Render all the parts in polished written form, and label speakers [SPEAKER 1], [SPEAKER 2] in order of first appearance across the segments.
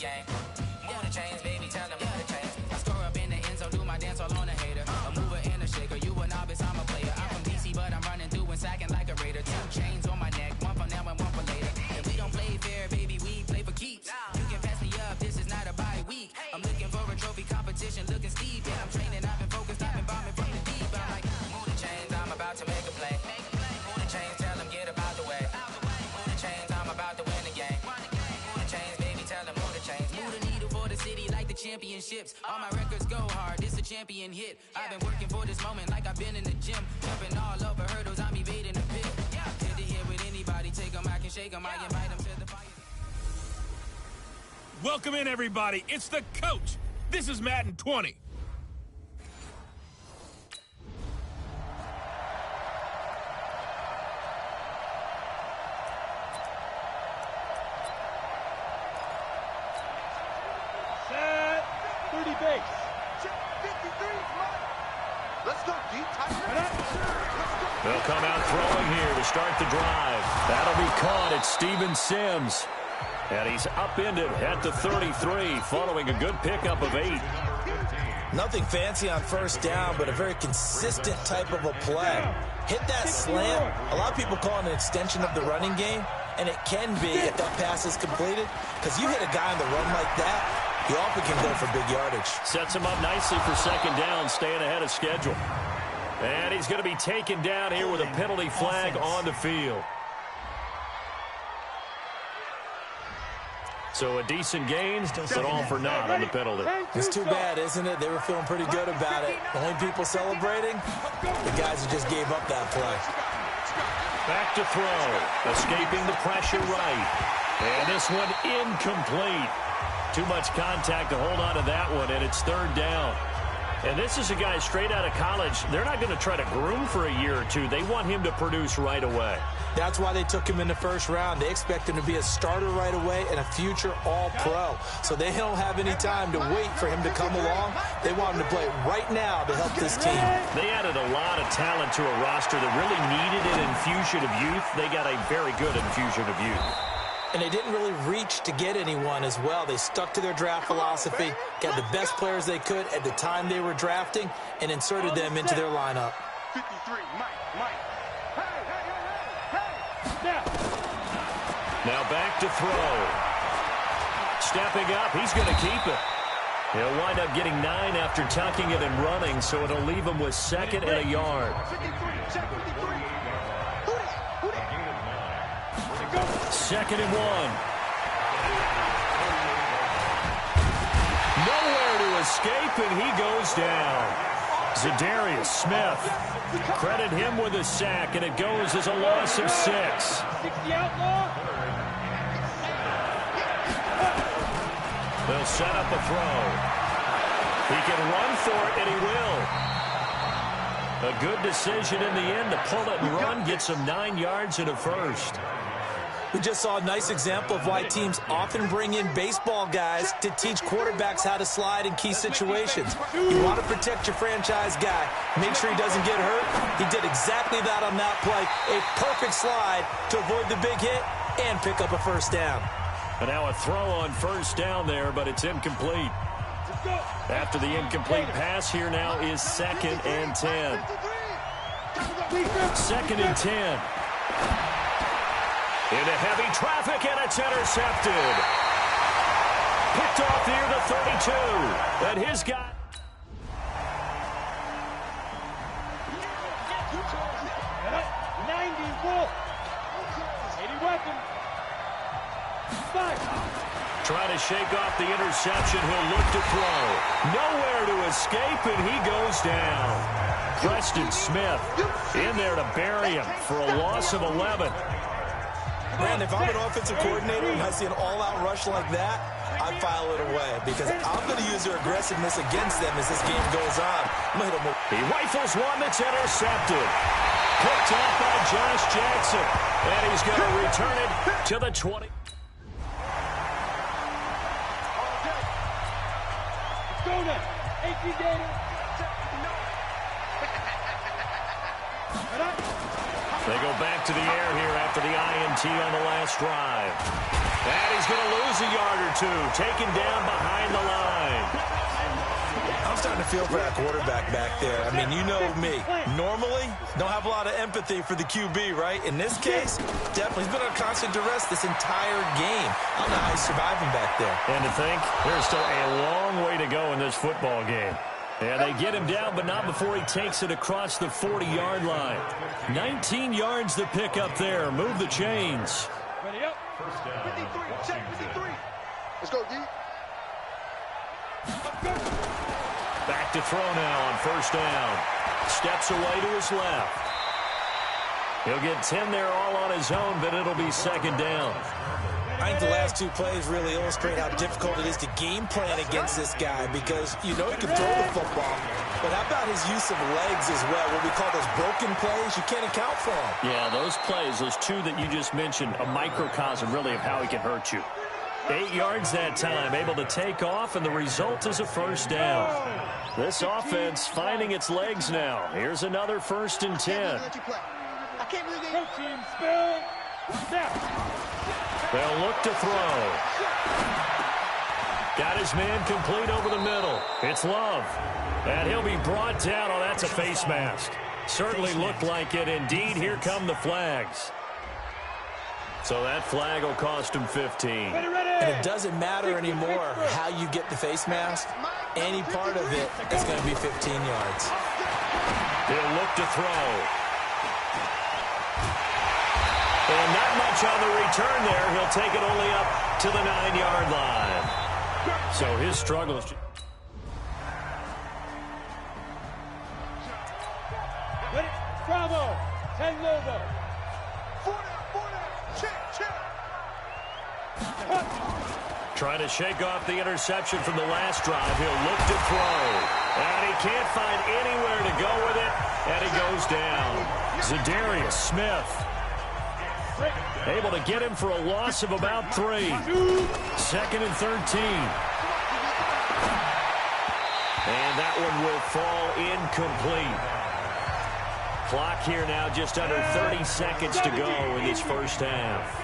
[SPEAKER 1] game. Move the chains, baby, tell them move the chains. I score up in the end zone, do my dance all on a hater. A mover and a shaker, you a novice, I'm a player. I'm from DC, but I'm running through and sacking like a raider. 2 chains on my neck, one for now and one for later. And we don't play fair, baby, we play for keeps. You can pass me up, this is not a bye week. I'm looking for a trophy competition, looking steep. And I'm training, I've been focused, I've been bombing from the deep. I'm like, move the chains, I'm about to make a play. Move the chains, tell them get about the way. Move the chains, I'm about to win the game. Move the chains, baby, tell them move the chains. Move the needle for the city like the championships. All my records go hard, this a champion hit. I've been working for this moment like I've been in the gym. Jumping all over hurdles, I'm evading the pit. Hit to hit with anybody, take them, I can shake them, I invite them to the fire.
[SPEAKER 2] Welcome in, everybody. It's the coach. This is Madden 20.
[SPEAKER 3] Set. 30 base.
[SPEAKER 4] Check 53. Let's go deep, Tiger.
[SPEAKER 5] They'll come out throwing here to start the drive. That'll be caught. It's Steven Sims. And he's upended at the 33 following a good pickup of 8.
[SPEAKER 6] Nothing fancy on first down, but a very consistent type of a play. Hit that slant. A lot of people call it an extension of the running game, and it can be if that pass is completed, because you hit a guy on the run like that, he often can go for big yardage.
[SPEAKER 5] Sets him up nicely for second down, staying ahead of schedule. And he's going to be taken down here with a penalty flag on the field. So a decent gain, but all for naught on the penalty.
[SPEAKER 6] It's too bad, isn't it? They were feeling pretty good about it. The only people celebrating, the guys who just gave up that play.
[SPEAKER 5] Back to throw, escaping the pressure right. And this one incomplete. Too much contact to hold on to that one, and it's third down. And this is a guy straight out of college. They're not going to try to groom for a year or two. They want him to produce right away.
[SPEAKER 6] That's why they took him in the first round. They expect him to be a starter right away and a future all-pro. So they don't have any time to wait for him to come along. They want him to play right now to help this team.
[SPEAKER 5] They added a lot of talent to a roster that really needed an infusion of youth. They got a very good infusion of youth.
[SPEAKER 6] And they didn't really reach to get anyone as well. They stuck to their draft philosophy, got the best players they could at the time they were drafting, and inserted them into their lineup.
[SPEAKER 4] 53, Mike.
[SPEAKER 5] Now back to throw. Stepping up, he's going to keep it. He'll wind up getting 9 after tucking it and running, so it'll leave him with second and a yard. Second and 1. Nowhere to escape, and he goes down. Za'Darius Smith. Credit him with a sack, and it goes as a loss of 6. They'll set up a throw. He can run for it, and he will. A good decision in the end to pull it and run, get some 9 yards and a first.
[SPEAKER 6] We just saw a nice example of why teams often bring in baseball guys to teach quarterbacks how to slide in key situations. You want to protect your franchise guy. Make sure he doesn't get hurt. He did exactly that on that play. A perfect slide to avoid the big hit and pick up a first down.
[SPEAKER 5] And now a throw on first down there, but it's incomplete. After the incomplete pass, here now is second and 10. Second and 10. Into heavy traffic, and it's intercepted. Picked off near the 32. And his guy. Trying to shake off the interception. He'll look to throw. Nowhere to escape, and he goes down. Preston Smith in there to bury him for a loss of 11.
[SPEAKER 6] Brandon, if I'm an offensive coordinator and I see an all-out rush like that, I file it away because I'm going to use their aggressiveness against them as this game goes on.
[SPEAKER 5] He rifles one that's intercepted. Picked off by Josh Jackson. And he's going to return it to the 20.
[SPEAKER 3] Let's go now. 18 Gator.
[SPEAKER 5] They go back to the air here after the INT on the last drive. And he's going to lose a yard or two, taken down behind the line.
[SPEAKER 6] I'm starting to feel for that quarterback back there. I mean, you know me. Normally, don't have a lot of empathy for the QB, right? In this case, definitely. He's been under constant duress this entire game. I don't know how he's surviving back there.
[SPEAKER 5] And to think, there's still a long way to go in this football game. And they get him down, but not before he takes it across the 40-yard line. 19 yards to pick up there. Move the chains.
[SPEAKER 3] Ready up.
[SPEAKER 4] 53, check 53. Let's go, D.
[SPEAKER 5] Back to throw now on first down. Steps away to his left. He'll get 10 there all on his own, but it'll be second down.
[SPEAKER 6] I think the last two plays really illustrate how difficult it is to game plan against this guy because you know he can throw the football, but how about his use of legs as well? What we call those broken plays, you can't account for them.
[SPEAKER 5] Yeah, those plays, those two that you just mentioned, a microcosm really of how he can hurt you. 8 yards that time, able to take off, and the result is a first down. This offense finding its legs now. Here's another 1st and 10.
[SPEAKER 4] I can't believe
[SPEAKER 3] Go team, spill. Snap.
[SPEAKER 5] They'll look to throw. Got his man complete over the middle. It's Love. And he'll be brought down. Oh, that's a face mask. Certainly looked like it. Indeed, here come the flags. So that flag will cost him 15.
[SPEAKER 6] And it doesn't matter anymore how you get the face mask. Any part of it is going to be 15 yards.
[SPEAKER 5] He'll look to throw. And not much on the return there. He'll take it only up to the 9-yard line. So his struggles.
[SPEAKER 3] Ready? Bravo. 10 Lobo.
[SPEAKER 4] 4 down. Check.
[SPEAKER 5] Trying to shake off the interception from the last drive. He'll look to throw. And he can't find anywhere to go with it. And he goes down. Zadarius Smith. Able to get him for a loss of about 3. 2nd and 13. And that one will fall incomplete. Clock here now just under 30 seconds to go in this first half.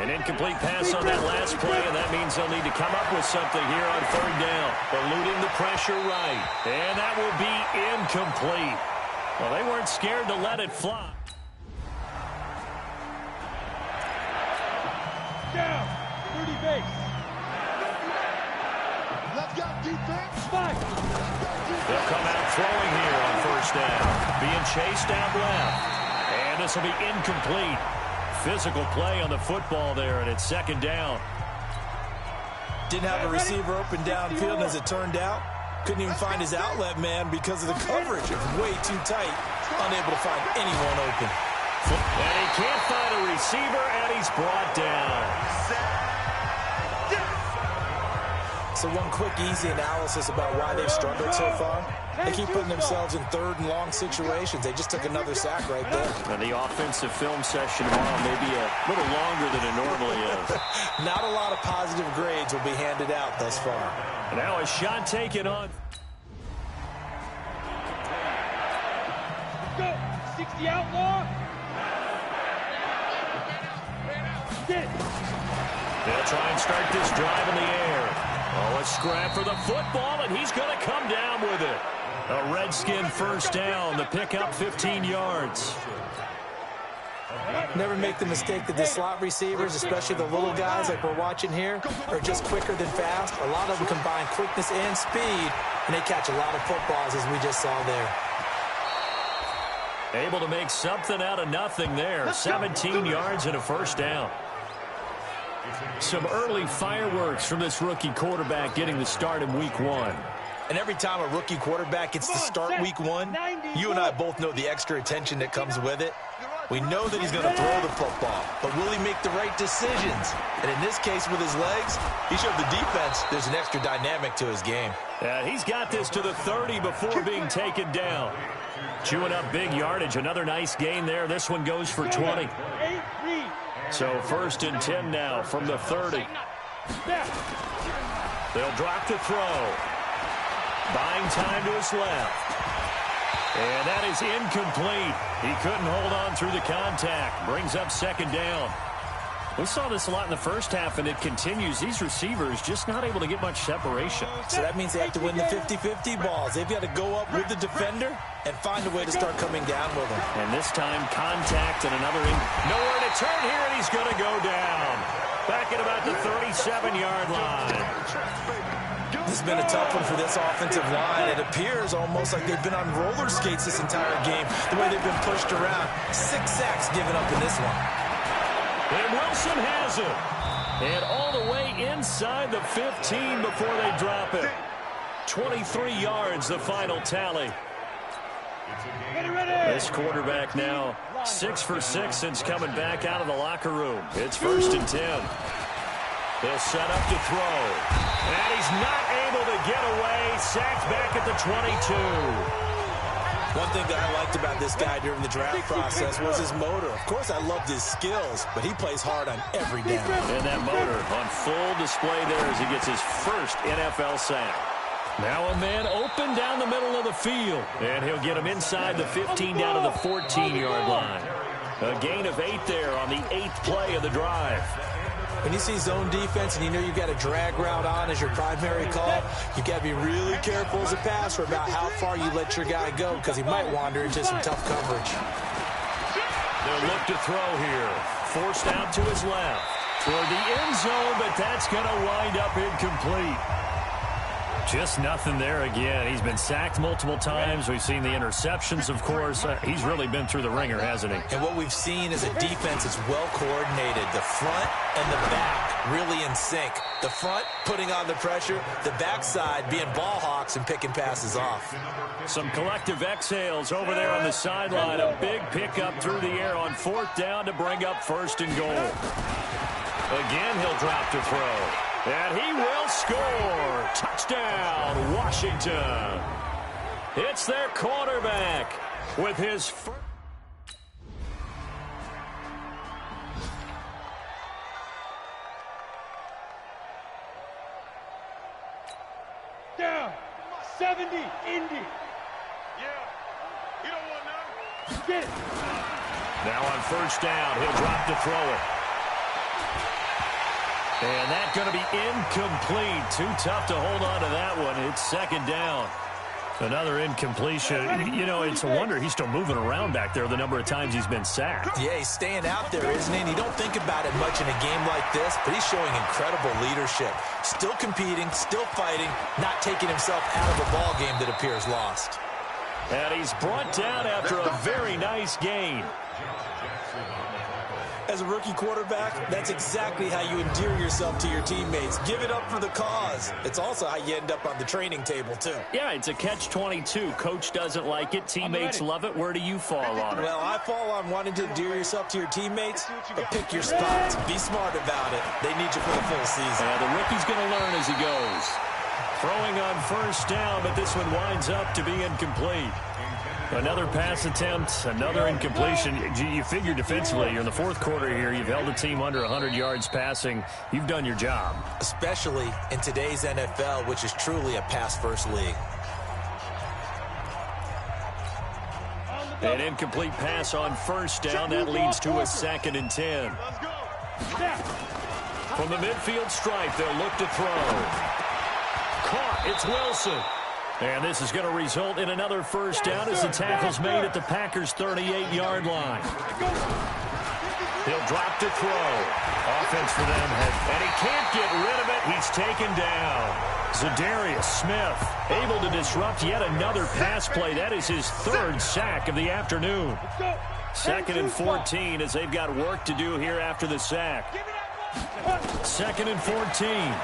[SPEAKER 5] An incomplete pass on that last play, and that means they'll need to come up with something here on 3rd down. Eluding the pressure right. And that will be incomplete. Well, they weren't scared to let it fly.
[SPEAKER 3] Down. 30 base.
[SPEAKER 4] Let's go, defense.
[SPEAKER 3] 5.
[SPEAKER 5] They'll come out throwing here on 1st down. Being chased out left. And this will be incomplete. Physical play on the football there, and it's 2nd down.
[SPEAKER 6] Didn't have a receiver open downfield, and as it turned out, couldn't even find his outlet man because of the coverage. It was way too tight. Unable to find anyone open.
[SPEAKER 5] And he can't find a receiver, and he's brought down.
[SPEAKER 6] So one quick, easy analysis about why they've struggled so far. They keep putting themselves in 3rd and long situations. They just took another sack right there.
[SPEAKER 5] And the offensive film session tomorrow may be a little longer than it normally is.
[SPEAKER 6] Not a lot of positive grades will be handed out thus far.
[SPEAKER 5] And now a shot taken on.
[SPEAKER 3] Go. 60 outlaw. Get it.
[SPEAKER 5] They'll try and start this drive in the air. Oh, a scrap for the football, and he's going to come down with it. A Redskin 1st down to pick up 15 yards.
[SPEAKER 6] Never make the mistake that the slot receivers, especially the little guys like we're watching here, are just quicker than fast. A lot of them combine quickness and speed, and they catch a lot of footballs, as we just saw there.
[SPEAKER 5] Able to make something out of nothing there. 17 yards and a 1st down. Some early fireworks from this rookie quarterback getting the start in week 1.
[SPEAKER 6] And every time a rookie quarterback gets to start week 1, you and I both know the extra attention that comes with it. We know that he's going to throw the football, but will he make the right decisions? And in this case with his legs, he showed the defense there's an extra dynamic to his game.
[SPEAKER 5] He's got this to the 30 before being taken down. Chewing up big yardage. Another nice gain there. This one goes for 20. So 1st and 10 now from the 30. They'll drop to throw. Buying time to his left. And that is incomplete. He couldn't hold on through the contact. Brings up 2nd down. We saw this a lot in the first half, and it continues. These receivers just not able to get much separation.
[SPEAKER 6] So that means they have to win the 50-50 balls. They've got to go up with the defender and find a way to start coming down with them.
[SPEAKER 5] And this time, contact and another nowhere to turn here, and he's going to go down. Back at about the 37-yard line.
[SPEAKER 6] This has been a tough one for this offensive line. It appears almost like they've been on roller skates this entire game, the way they've been pushed around. 6 sacks given up in this one.
[SPEAKER 5] And Wilson has it. And all the way inside the 15 before they drop it. 23 yards, the final tally. This quarterback now 6 for 6 since coming back out of the locker room. It's 1st and 10. He'll set up to throw. And he's not able to get away. Sacked back at the 22.
[SPEAKER 6] One thing that I liked about this guy during the draft process was his motor. Of course, I loved his skills, but he plays hard on every down.
[SPEAKER 5] And that motor on full display there as he gets his first NFL sack. Now a man open down the middle of the field. And he'll get him inside the 15 down to the 14-yard line. A gain of 8 there on the 8th play of the drive.
[SPEAKER 6] When you see zone defense and you know you've got a drag route on as your primary call, you've got to be really careful as a passer about how far you let your guy go because he might wander into some tough coverage.
[SPEAKER 5] They'll look to throw here. Forced out to his left. Toward the end zone, but that's going to wind up incomplete. Just nothing there again. He's been sacked multiple times. We've seen the interceptions, of course. He's really been through the ringer, hasn't he?
[SPEAKER 6] And what we've seen is a defense that's well coordinated. The front and the back really in sync. The front putting on the pressure. The backside being ball hawks and picking passes off.
[SPEAKER 5] Some collective exhales over there on the sideline. A big pickup through the air on 4th down to bring up 1st and goal. Again, he'll drop to throw. And he will score. Touchdown, Washington. It's their quarterback with his first.
[SPEAKER 3] Down. 70, Indy.
[SPEAKER 4] Yeah. You don't want none.
[SPEAKER 3] Get it.
[SPEAKER 5] Now on 1st down, he'll drop to throw it. And that's going to be incomplete. Too tough to hold on to that one. It's 2nd down. Another incompletion. You know, it's a wonder he's still moving around back there the number of times he's been sacked.
[SPEAKER 6] Yeah, he's staying out there, isn't he? And you don't think about it much in a game like this, but he's showing incredible leadership. Still competing, still fighting, not taking himself out of a ball game that appears lost.
[SPEAKER 5] And he's brought down after a very nice gain.
[SPEAKER 6] As a rookie quarterback, that's exactly how you endear yourself to your teammates. Give it up for the cause. It's also how you end up on the training table, too.
[SPEAKER 5] Yeah, it's a catch-22. Coach doesn't like it. Teammates love it. Where do you fall on it?
[SPEAKER 6] Well, I fall on wanting to endear yourself to your teammates, but pick your spots. Be smart about it. They need you for the full season.
[SPEAKER 5] The rookie's going to learn as he goes. Throwing on 1st down, but this one winds up to be incomplete. Another pass attempt, another incompletion. You figure defensively, you're in the 4th quarter here. You've held the team under 100 yards passing. You've done your job.
[SPEAKER 6] Especially in today's NFL, which is truly a pass-first league.
[SPEAKER 5] An incomplete pass on 1st down. That leads to a 2nd and 10. From the midfield stripe, they'll look to throw. Caught. It's Wilson. And this is going to result in another 1st down as the tackle's made at the Packers' 38-yard line. He'll drop to throw. Offense for them. And he can't get rid of it. He's taken down. Zadarius Smith able to disrupt yet another pass play. That is his 3rd sack of the afternoon. 2nd and 14 as they've got work to do here after the sack. 2nd and 14.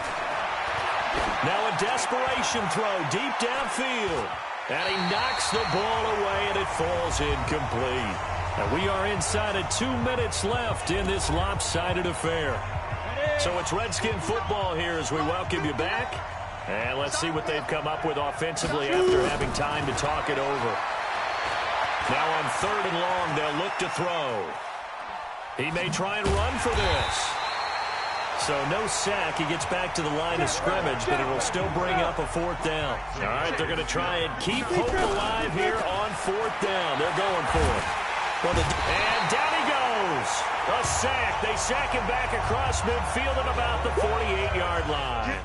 [SPEAKER 5] Now a desperation throw deep downfield. And he knocks the ball away, and it falls incomplete. And we are inside of 2 minutes left in this lopsided affair. So it's Redskin football here as we welcome you back. And let's see what they've come up with offensively after having time to talk it over. Now on 3rd and long, they'll look to throw. He may try and run for this. So no sack. He gets back to the line of scrimmage, but it will still bring up a 4th down. All right, they're going to try and keep hope alive here on 4th down. They're going for it. And down he goes. throws. A sack. They sack him back across midfield at about the 48-yard line.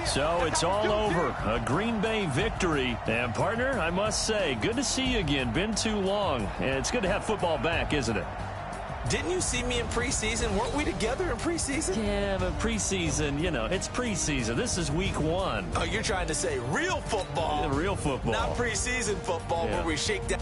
[SPEAKER 5] So it's all over. A Green Bay victory. And, partner, I must say, good to see you again. Been too long. And it's good to have football back, isn't it?
[SPEAKER 6] Didn't you see me in preseason? Weren't we together in preseason?
[SPEAKER 5] Yeah, but preseason, you know, it's preseason. This is week 1.
[SPEAKER 6] Oh, you're trying to say real football.
[SPEAKER 5] Yeah, real football.
[SPEAKER 6] Not preseason football where we shake down.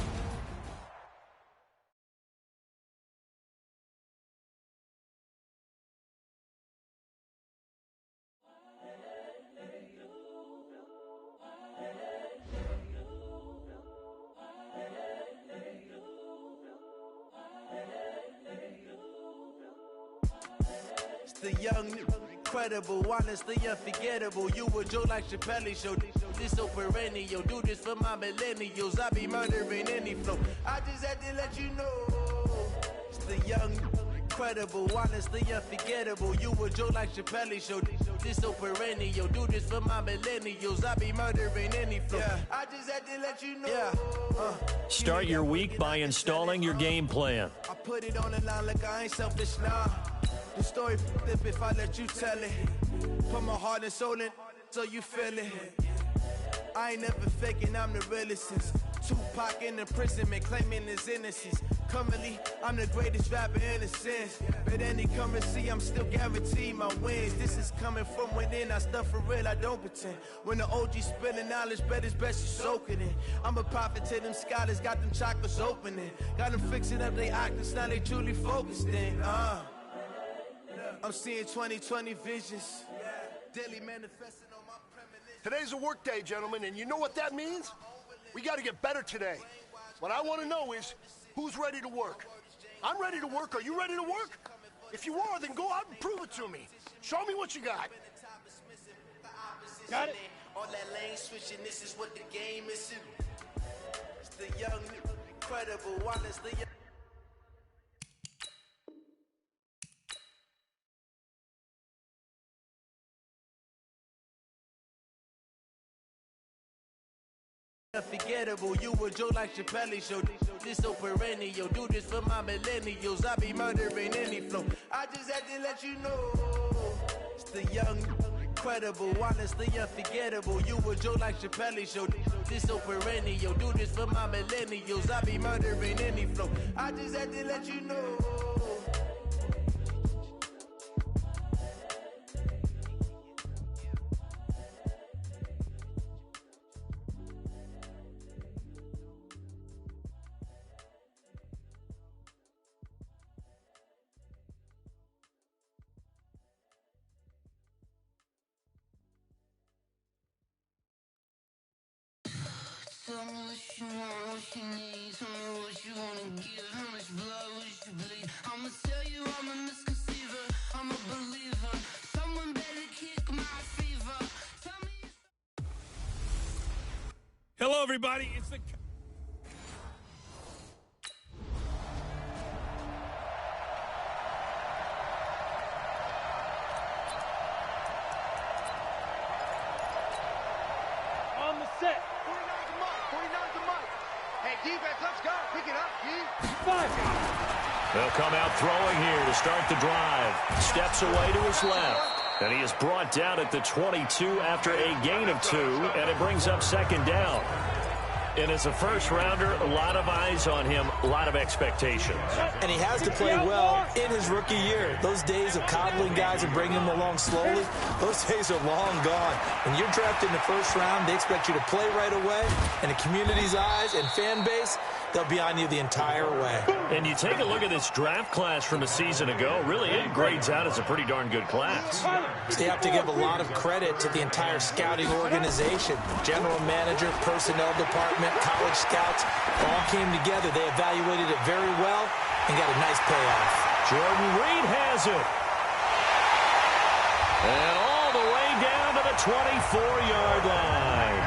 [SPEAKER 7] The young, incredible, honestly unforgettable. You a Joe like Chappelle show. This so perennial. Do this for my millennials. I be murdering any flow. I just had to let you know. It's the young, incredible, honestly unforgettable. You a Joe like Chappelle show. This so perennial. Do this for my millennials. I be murdering any flow. I just had to let you know.
[SPEAKER 5] Start your week by installing your game plan.
[SPEAKER 7] I put it on the line like I ain't selfish now. The story flip if I let you tell it. Put my heart and soul in so you feel it. I ain't never faking, I'm the realest since Tupac in imprisonment, claiming his innocence. Currently, I'm the greatest rapper in a sense. But any currency, I'm still guaranteed my wins. This is coming from within, I stuff for real, I don't pretend. When the OG spilling knowledge, bet it's best you soak it in. I'm a prophet to them scholars, got them chakras opening. Got them fixing up they actors, now they truly focused in. I'm seeing 2020 visions. Daily manifesting on my premonition.
[SPEAKER 8] Today's a work day, gentlemen, and you know what that means? We got to get better today. What I want to know is, who's ready to work? I'm ready to work. Are you ready to work? If you are, then go out and prove it to me. Show me what you got.
[SPEAKER 3] Got it.
[SPEAKER 7] All that lane switching, this is what the game is. It's the young, incredible, honestly. Unforgettable, you a Joe like Chappelle show. This so perennial, do this for my millennials. I be murdering any flow. I just had to let you know. It's the young, incredible, honestly unforgettable. You a Joe like Chappelle show. This so perennial, do this for my millennials. I be murdering any flow. I just had to let you know.
[SPEAKER 9] Tell me what you want, what you need. Tell me what you wanna give. How much blood would you bleed? I'ma tell you I'm a misconceiver. I'm a believer. Someone better kick my fever. Tell me.
[SPEAKER 2] Hello, everybody. It's the...
[SPEAKER 3] On the set.
[SPEAKER 4] 49's the mic. Hey, defense, let's go. Pick it up, D.
[SPEAKER 3] 5.
[SPEAKER 5] They'll come out throwing here to start the drive. Steps away to his left. And he is brought down at the 22 after a gain of 2, and it brings up second down. And as a first-rounder, a lot of eyes on him, a lot of expectations.
[SPEAKER 6] And he has to play well in his rookie year. Those days of coddling guys and bringing them along slowly, those days are long gone. When you're drafted in the first round, they expect you to play right away. And the community's eyes and fan base, they'll be on you the entire way.
[SPEAKER 5] And you take a look at this draft class from a season ago, really it grades out as a pretty darn good class.
[SPEAKER 6] They have to give a lot of credit to the entire scouting organization. General manager, personnel department, college scouts, all came together. They evaluated it very well and got a nice payoff.
[SPEAKER 5] Jordan Reed has it. And all the way down to the 24-yard line.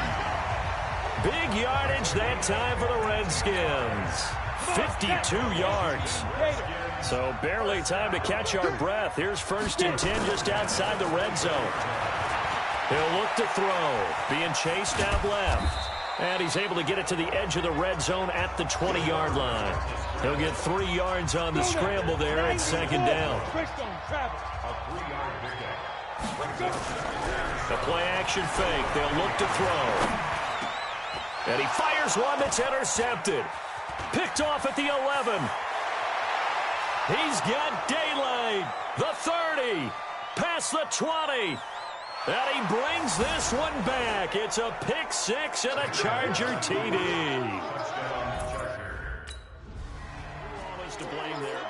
[SPEAKER 5] Big yardage that time for the Redskins. 52 yards. So barely time to catch our breath. Here's 1st and 10 just outside the red zone. He'll look to throw. Being chased out left. And he's able to get it to the edge of the red zone at the 20-yard line. He'll get 3 yards on the scramble there at second down. The play-action fake. They'll look to throw. And he fires one that's intercepted. Picked off at the 11. He's got daylight. The 30. Past the 20. And he brings this one back. It's a pick six and a Charger TD. Always to blame there.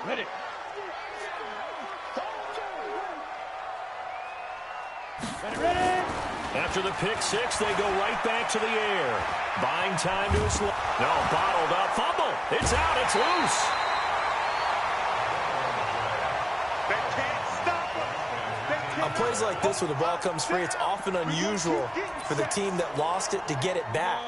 [SPEAKER 3] Ready. Ready.
[SPEAKER 5] After the pick six, they go right back to the air. Buying time to his left. No, bottled up. Fumble. It's out. It's loose.
[SPEAKER 6] On plays like this, when the ball comes free, it's often unusual for the team that lost it to get it back.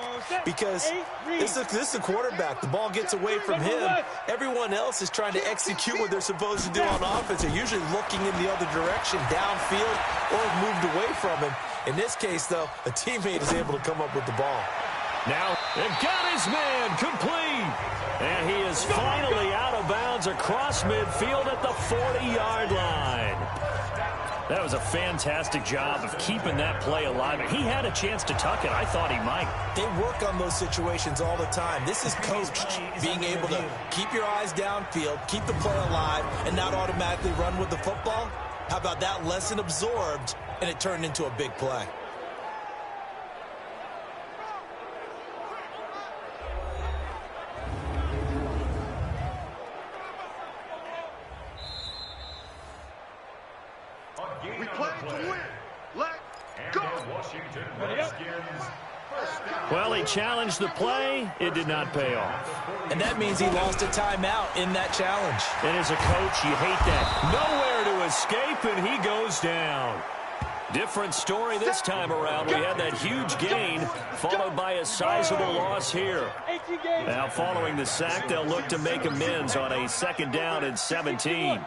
[SPEAKER 6] Because this is the quarterback. The ball gets away from him. Everyone else is trying to execute what they're supposed to do on offense. They're usually looking in the other direction, downfield, or have moved away from him. In this case, though, a teammate is able to come up with the ball.
[SPEAKER 5] Now, they've got his man complete. And he is finally out of bounds across midfield at the 40-yard line. That was a fantastic job of keeping that play alive. He had a chance to tuck it. I thought he might.
[SPEAKER 6] They work on those situations all the time. This is coached, being able to keep your eyes downfield, keep the play alive, and not automatically run with the football. How about that lesson absorbed, and it turned into a big play?
[SPEAKER 8] We play to win. Let's go.
[SPEAKER 5] Well, he challenged the play. It did not pay off.
[SPEAKER 6] And that means he lost a timeout in that challenge.
[SPEAKER 5] And as a coach, you hate that. Nowhere to escape, and he goes down. Different story this time around. We had that huge gain, followed by a sizable loss here. Now, following the sack, they'll look to make amends on a 2nd down and 17.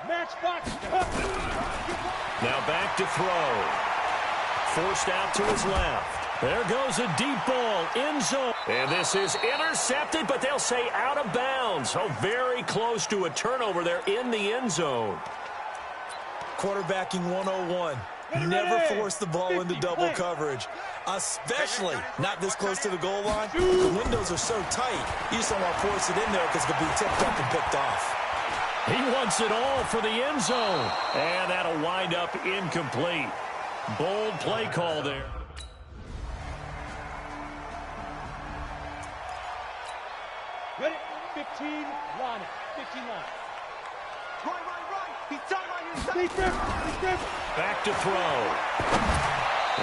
[SPEAKER 5] Now back to throw. Forced out to his left. There goes a deep ball, end zone. And this is intercepted, but they'll say out of bounds. Oh, very close to a turnover there in the end zone.
[SPEAKER 6] Quarterbacking 101. Never force the ball into double coverage, especially not this close to the goal line. The windows are so tight, you just don't want to force it in there because it could be tipped up and picked off.
[SPEAKER 5] He wants it all for the end zone. And that'll wind up incomplete. Bold play call there.
[SPEAKER 3] Ready? 15 line. 15 line.
[SPEAKER 4] Right. He's done right
[SPEAKER 3] here.
[SPEAKER 5] Back to throw.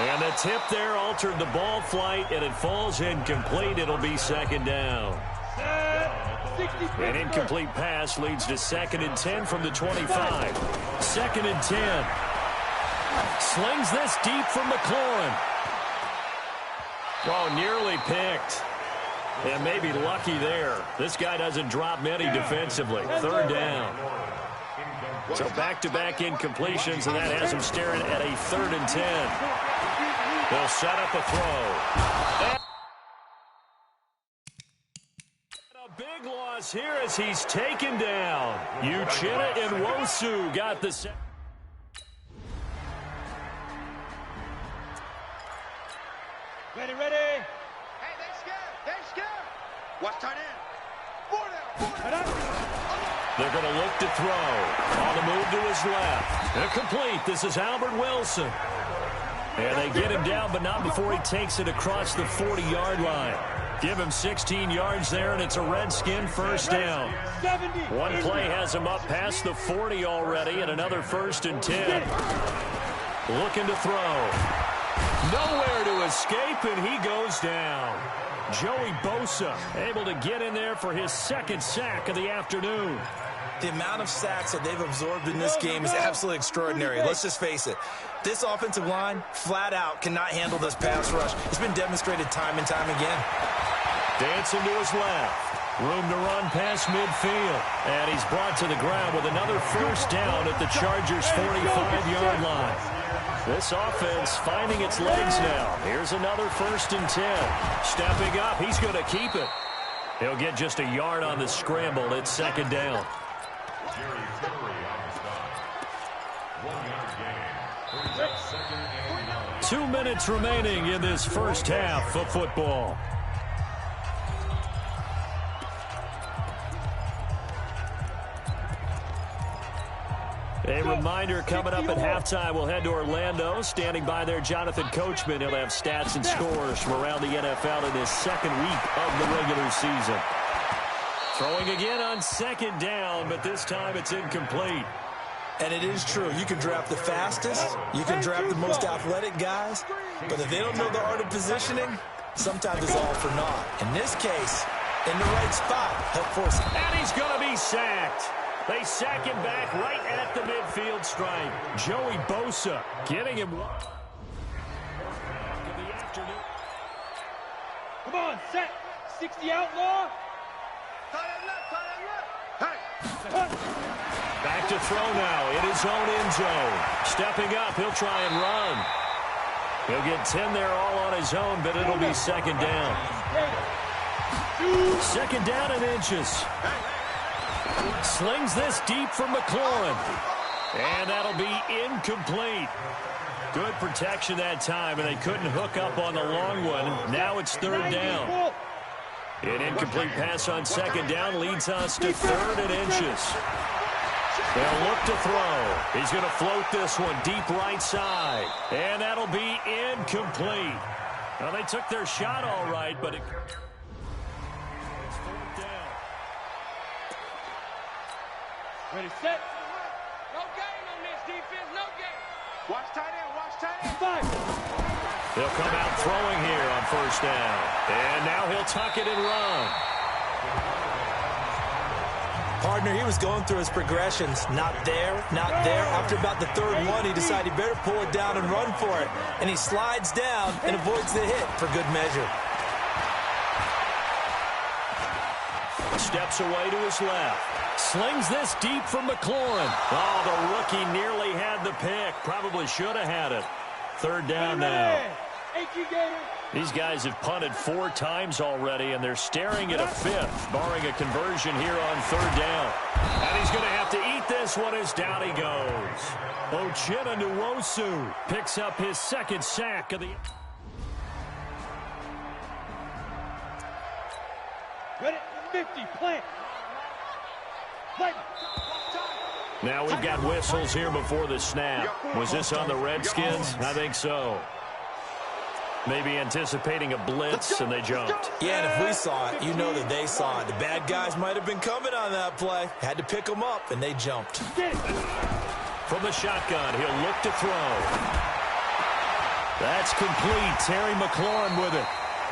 [SPEAKER 5] And the tip there altered the ball flight, and it falls incomplete. It'll be 2nd down. An incomplete pass leads to 2nd and 10 from the 25. 2nd and 10. Slings this deep from McLaurin. Oh, nearly picked. And maybe lucky there. This guy doesn't drop many defensively. 3rd down. So back-to-back incompletions, and that has him staring at a 3rd and 10. They'll set up a throw. And a big loss here as he's taken down. Uchenna and Nwosu got the set.
[SPEAKER 3] Ready.
[SPEAKER 4] Hey, they scared. Watch tight end. 4 down.
[SPEAKER 5] They're going to look to throw. On the move to his left. They're complete. This is Albert Wilson. And they get him down, but not before he takes it across the 40-yard line. Give him 16 yards there, and it's a Redskin 1st down. One play has him up past the 40 already, and another 1st and 10. Looking to throw. Nowhere to escape, and he goes down. Joey Bosa able to get in there for his 2nd sack of the afternoon.
[SPEAKER 6] The amount of sacks that they've absorbed in this game is absolutely extraordinary. Let's just face it. This offensive line, flat out, cannot handle this pass rush. It's been demonstrated time and time again.
[SPEAKER 5] Dancing to his left. Room to run past midfield. And he's brought to the ground with another 1st down at the Chargers' 45-yard line. This offense finding its legs now. Here's another 1st and 10. Stepping up, he's going to keep it. He'll get just a yard on the scramble. It's 2nd down. 2 minutes remaining in this first half of football. A reminder, coming up at halftime, we'll head to Orlando. Standing by there, Jonathan Coachman. He'll have stats and scores from around the NFL in his 2nd week of the regular season. Throwing again on 2nd down, but this time it's incomplete.
[SPEAKER 6] And it is true. You can draft the fastest. You can draft the most athletic guys. But if they don't know the art of positioning, sometimes it's all for naught. In this case, in the right spot, help force it.
[SPEAKER 5] And he's going to be sacked. They sack him back right at the midfield stripe. Joey Bosa getting him one.
[SPEAKER 3] Come on, set. 60 outlaw.
[SPEAKER 4] Hey!
[SPEAKER 5] Back to throw now in his own end zone. Stepping up, he'll try and run. He'll get 10 there all on his own, but it'll be 2nd down. 2nd down and inches. Slings this deep for McLaurin. And that'll be incomplete. Good protection that time, and they couldn't hook up on the long one. Now it's 3rd down. An incomplete pass on 2nd down leads us to 3rd and inches. They'll look to throw. He's going to float this one deep right side. And that'll be incomplete. Well, they took their shot all right, but it's 4th down.
[SPEAKER 3] Ready, set.
[SPEAKER 4] No game on this defense, no game. Watch tight end, watch tight end.
[SPEAKER 3] 5.
[SPEAKER 5] He'll come out throwing here on 1st down. And now he'll tuck it and run.
[SPEAKER 6] Partner, he was going through his progressions. Not there, not there. After about the 3rd one, he decided he better pull it down and run for it. And he slides down and avoids the hit for good measure.
[SPEAKER 5] Steps away to his left. Slings this deep from McLaurin. Oh, the rookie nearly had the pick. Probably should have had it. 3rd down now. These guys have punted 4 times already, and they're staring at a 5th, barring a conversion here on 3rd down. And he's going to have to eat this one as down he goes. Uchenna Nwosu picks up his 2nd sack of the...
[SPEAKER 3] Ready, 50, plant. Fight.
[SPEAKER 5] Now we've got whistles here before the snap. Was this on the Redskins? I think so. Maybe anticipating a blitz, and they jumped.
[SPEAKER 6] Yeah, and if we saw it, you know that they saw it. The bad guys might have been coming on that play. Had to pick them up, and they jumped.
[SPEAKER 5] From the shotgun, he'll look to throw. That's complete. Terry McLaurin with it.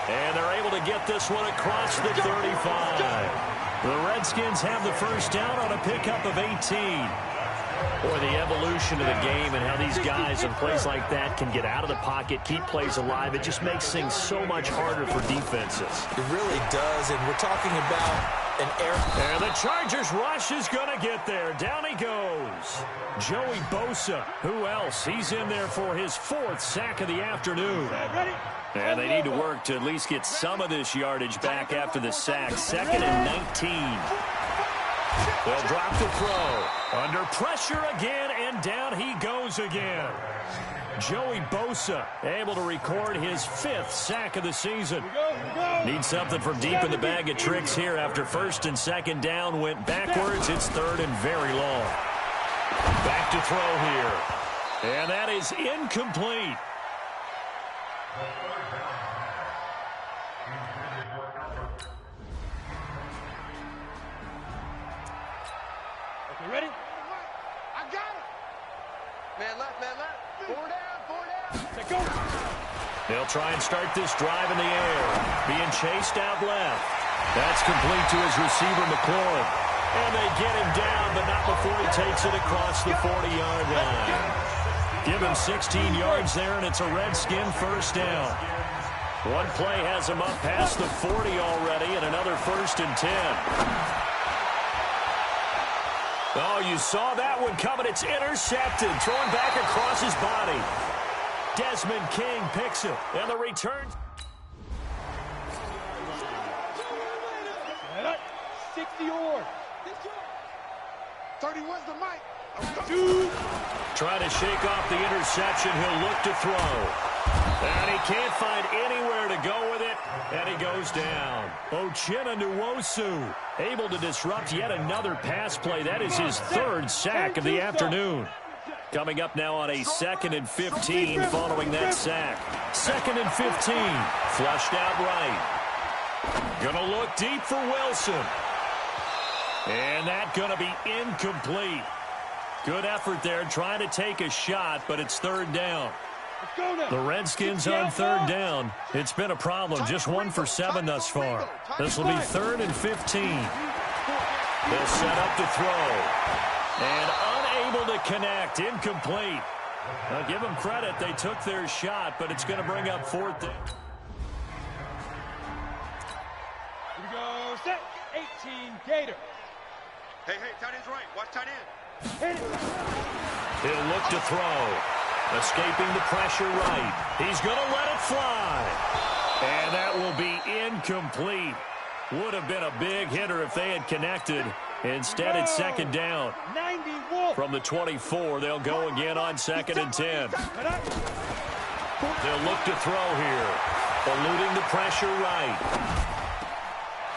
[SPEAKER 5] And they're able to get this one across the 35. The Redskins have the 1st down on a pickup of 18. Boy, the evolution of the game and how these guys in plays like that can get out of the pocket, keep plays alive, it just makes things so much harder for defenses.
[SPEAKER 6] It really does, and we're talking about an air.
[SPEAKER 5] And the Chargers rush is going to get there. Down he goes. Joey Bosa. Who else? He's in there for his 4th sack of the afternoon. And they need to work to at least get some of this yardage back after the sack. 2nd and 19. They'll drop the throw. Under pressure again, and down he goes again. Joey Bosa able to record his 5th sack of the season. Needs something from deep in the bag of tricks here after 1st and 2nd down went backwards. It's 3rd and very long. Back to throw here. And that is incomplete.
[SPEAKER 3] Ready?
[SPEAKER 4] I got it. Man left, man left. 4 down, 4 down.
[SPEAKER 3] Set, go.
[SPEAKER 5] They'll try and start this drive in the air. Being chased out left. That's complete to his receiver, McLaurin. And they get him down, but not before he takes it across the 40-yard line. Give him 16 yards there, and it's a Redskin 1st down. One play has him up past the 40 already, and another 1st and 10. Oh, you saw that one coming. It's intercepted. Thrown back across his body. Desmond King picks it. And the return.
[SPEAKER 3] 60 or
[SPEAKER 4] 31's the mic.
[SPEAKER 5] Trying to shake off the interception. He'll look to throw. And he can't find anywhere to go with it. And he goes down. Uchenna Nwosu able to disrupt yet another pass play. That is his third sack of the afternoon. Coming up now on a 2nd and 15 following that sack. 2nd and 15. Flushed out right. Gonna look deep for Wilson. And that gonna be incomplete. Good effort there trying to take a shot, but it's 3rd down. The Redskins on 3rd down. It's been a problem. Just 1 for 7 thus far. This will be 3rd and 15. They'll set up to throw. And unable to connect. Incomplete. Now give them credit. They took their shot, but it's going to bring up 4th down.
[SPEAKER 3] Here we go. Set. 18 Gator.
[SPEAKER 4] Hey, tight end's right. Watch tight end.
[SPEAKER 3] Hit it.
[SPEAKER 5] He'll look to throw. Escaping the pressure right. He's going to let it fly. And that will be incomplete. Would have been a big hitter if they had connected. Instead, it's 2nd down.
[SPEAKER 3] 91.
[SPEAKER 5] From the 24, they'll go again on 2nd and 10. They'll look to throw here. Eluding the pressure right.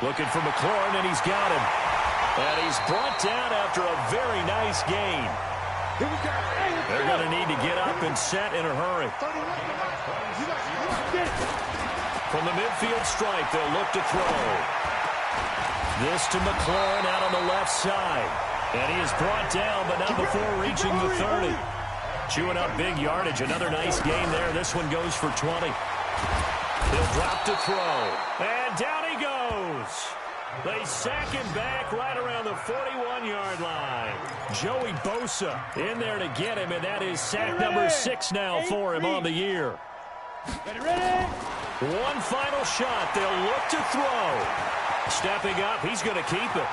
[SPEAKER 5] Looking for McLaurin, and he's got him. And he's brought down after a very nice gain. They're going to need to get up and set in a hurry. From the midfield stripe, they'll look to throw. This to McLaurin out on the left side. And he is brought down, but not before reaching the 30. Chewing up big yardage. Another nice gain there. This one goes for 20. He'll drop to throw. And down he goes. They sack him back right around the 41-yard line. Joey Bosa in there to get him, and that is sack number 6 now for him on the year.
[SPEAKER 3] Ready?
[SPEAKER 5] One final shot. They'll look to throw. Stepping up, he's going to keep it.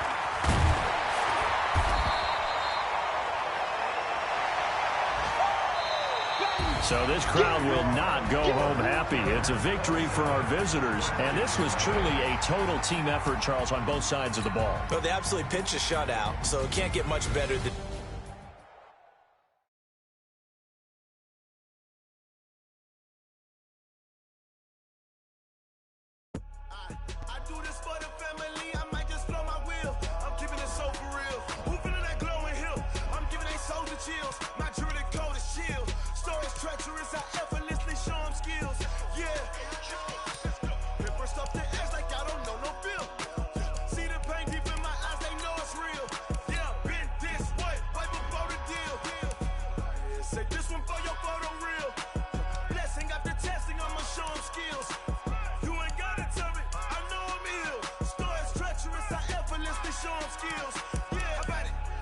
[SPEAKER 5] So this crowd will not go home happy. It's a victory for our visitors, and this was truly a total team effort, Charles, on both sides of the ball.
[SPEAKER 6] Well, they absolutely pitched a shutout, so it can't get much better than...
[SPEAKER 7] I do this for the family, I might just blow my wheel. I'm keeping it so for real. Who feeling that glowing hill? I'm giving they soldier chills. My jewelry coat is shield. Stories treacherous, I effortlessly show them skills. Yeah. Paper stuff the edge like I don't know no feel. See the pain deep in my eyes, they know it's real. Yeah, been this way, way before the deal. Say this one for your photo real. Blessing after testing, I'ma show them skills. You ain't gotta tell me, I know I'm ill. Stories treacherous, I effortlessly show them skills. Yeah,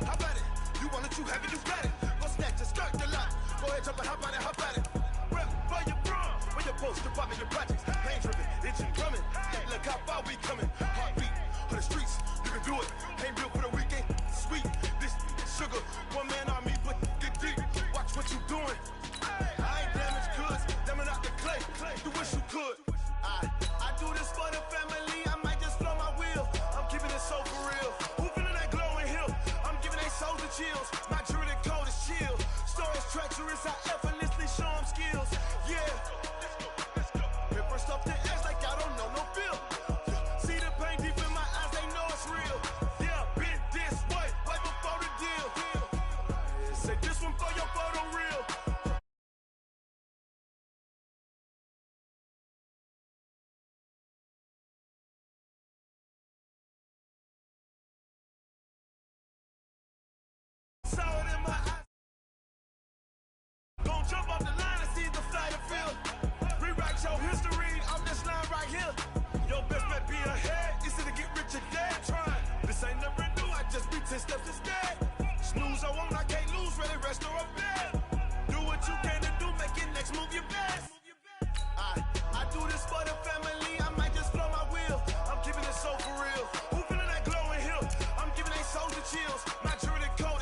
[SPEAKER 7] how about it? You want it, you have it, you got it. Go snatch it, skirt the lot. Go ahead, jump it, hop on it, hop on it. Rep for your bro, where your poster, popping your projects. Pain driven, itching, drumming. Look how far we coming. Heartbeat for the streets, you can do it. Ain't built for the weekend, sweet. This sugar, one man army, but get deep. Watch what you doing. I ain't damaged goods, damn it out the clay. You wish you could. I do this for the family, I might just blow my wheel. I'm keeping it so for real. Who feeling that glowing hill? I'm giving they soldier chills. My jewelry coat is chill. Stories treacherous, I effortlessly show them skills. Yeah. Paper stuff the edge like I don't know no feel. See the pain deep in my eyes, they know it's real. Yeah, been this way, way before the deal. Say this one for your photo real. Saw it in my eyes. Gon' jump off the line and see the flight of field. Rewrite your history on this line right here. Your best bet be ahead. Easy to get rich or dead trying. This ain't never new, I just be 10 steps instead. Snooze I won't, I can't lose, ready, rest or a bed. Do what you can to do, make your next move your best. I do this for the family, I might just blow my wheel. I'm keeping it so for real. Who feeling that glowing hill? I'm giving they soldier chills. My jewelry coat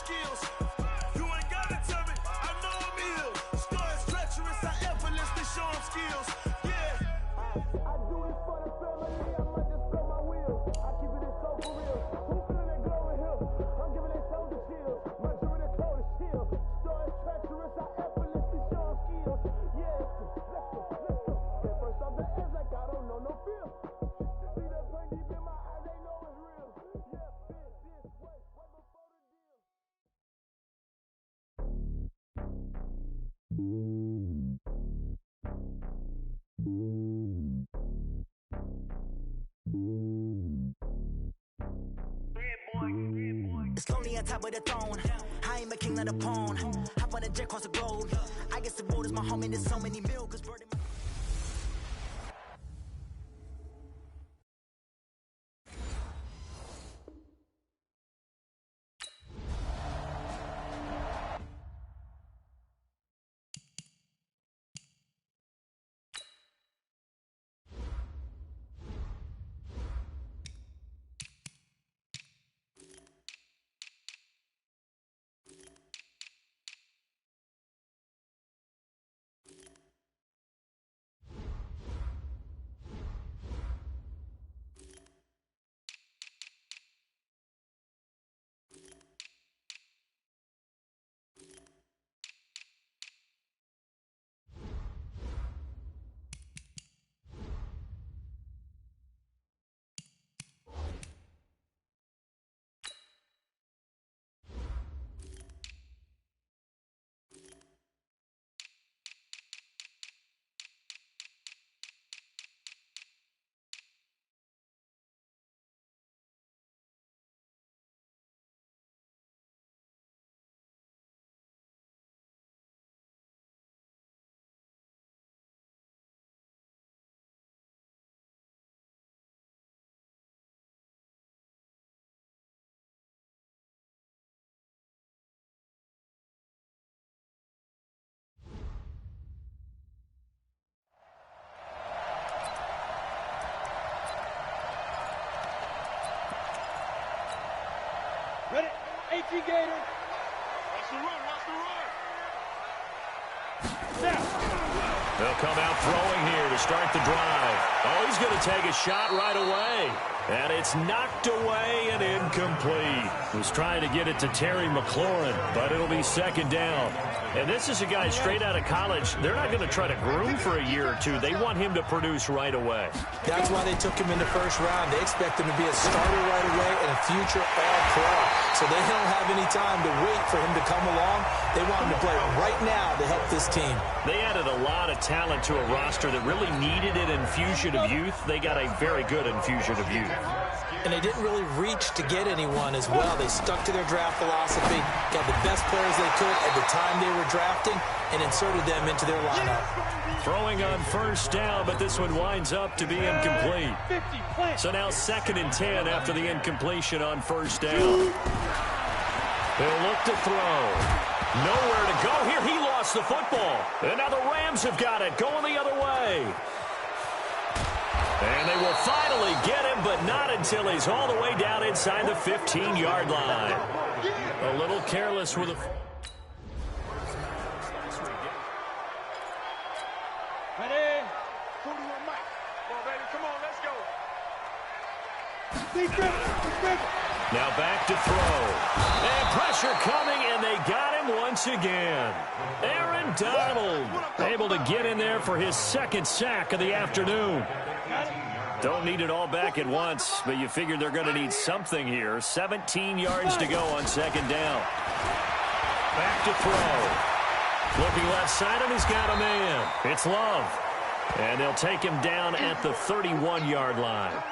[SPEAKER 7] skills. You ain't gotta tell me, I know I'm ill. Stories treacherous, I effortlessly show them skills. Yeah. I do this for the family, I might just spell my wheel. I keep it so for real. Who feeling that glow in here? I'm giving it soldier chills. My jewelry the coldest chill. Stories treacherous, I effortlessly show them skills. Yeah, let's go. At first off the edge like I don't know no fear. See the pain deep in my eyes, they know it's real. Yeah, this way, right before the deal.
[SPEAKER 10] It's lonely on top of the throne. I am a king, not a pawn. Hop on a jet across the globe. I guess the road is my home and there's so many milkers burning my...
[SPEAKER 3] Ready? 18 Gator.
[SPEAKER 8] Watch the run, watch the run.
[SPEAKER 3] Snap.
[SPEAKER 5] They'll come out throwing here to start the drive. Oh, he's going to take a shot right away. And it's knocked away and incomplete. Was trying to get it to Terry McLaurin, but it'll be second down. And this is a guy straight out of college. They're not going to try to groom for a year or two. They want him to produce right away.
[SPEAKER 6] That's why they took him in the first round. They expect him to be a starter right away and a future all-pro. So they don't have any time to wait for him to come along. They want him to play right now to help this team.
[SPEAKER 5] They added a lot of talent to a roster that really needed an infusion of youth. They got a very good infusion of youth.
[SPEAKER 6] And they didn't really reach to get anyone as well. They stuck to their draft philosophy, got the best players they could at the time they were drafting, and inserted them into their lineup.
[SPEAKER 5] Throwing on first down, but this one winds up to be incomplete. So now 2nd and 10 after the incompletion on first down. They'll look to throw. Nowhere to go here. He lost the football. And now the Rams have got it, going the other way. And they will finally get him, but not until he's all the way down inside the 15-yard line. A little careless with a...
[SPEAKER 3] Ready?
[SPEAKER 4] 41 Mike. Come on, baby. Come on, let's go.
[SPEAKER 5] Now back to throw. And pressure coming, and they got him once again. Aaron Donald able to get in there for his 2nd sack of the afternoon. Don't need it all back at once, but you figure they're going to need something here. 17 yards to go on 2nd down. Back to throw. Looking left side, and he's got a man. It's Love. And they'll take him down at the 31-yard line.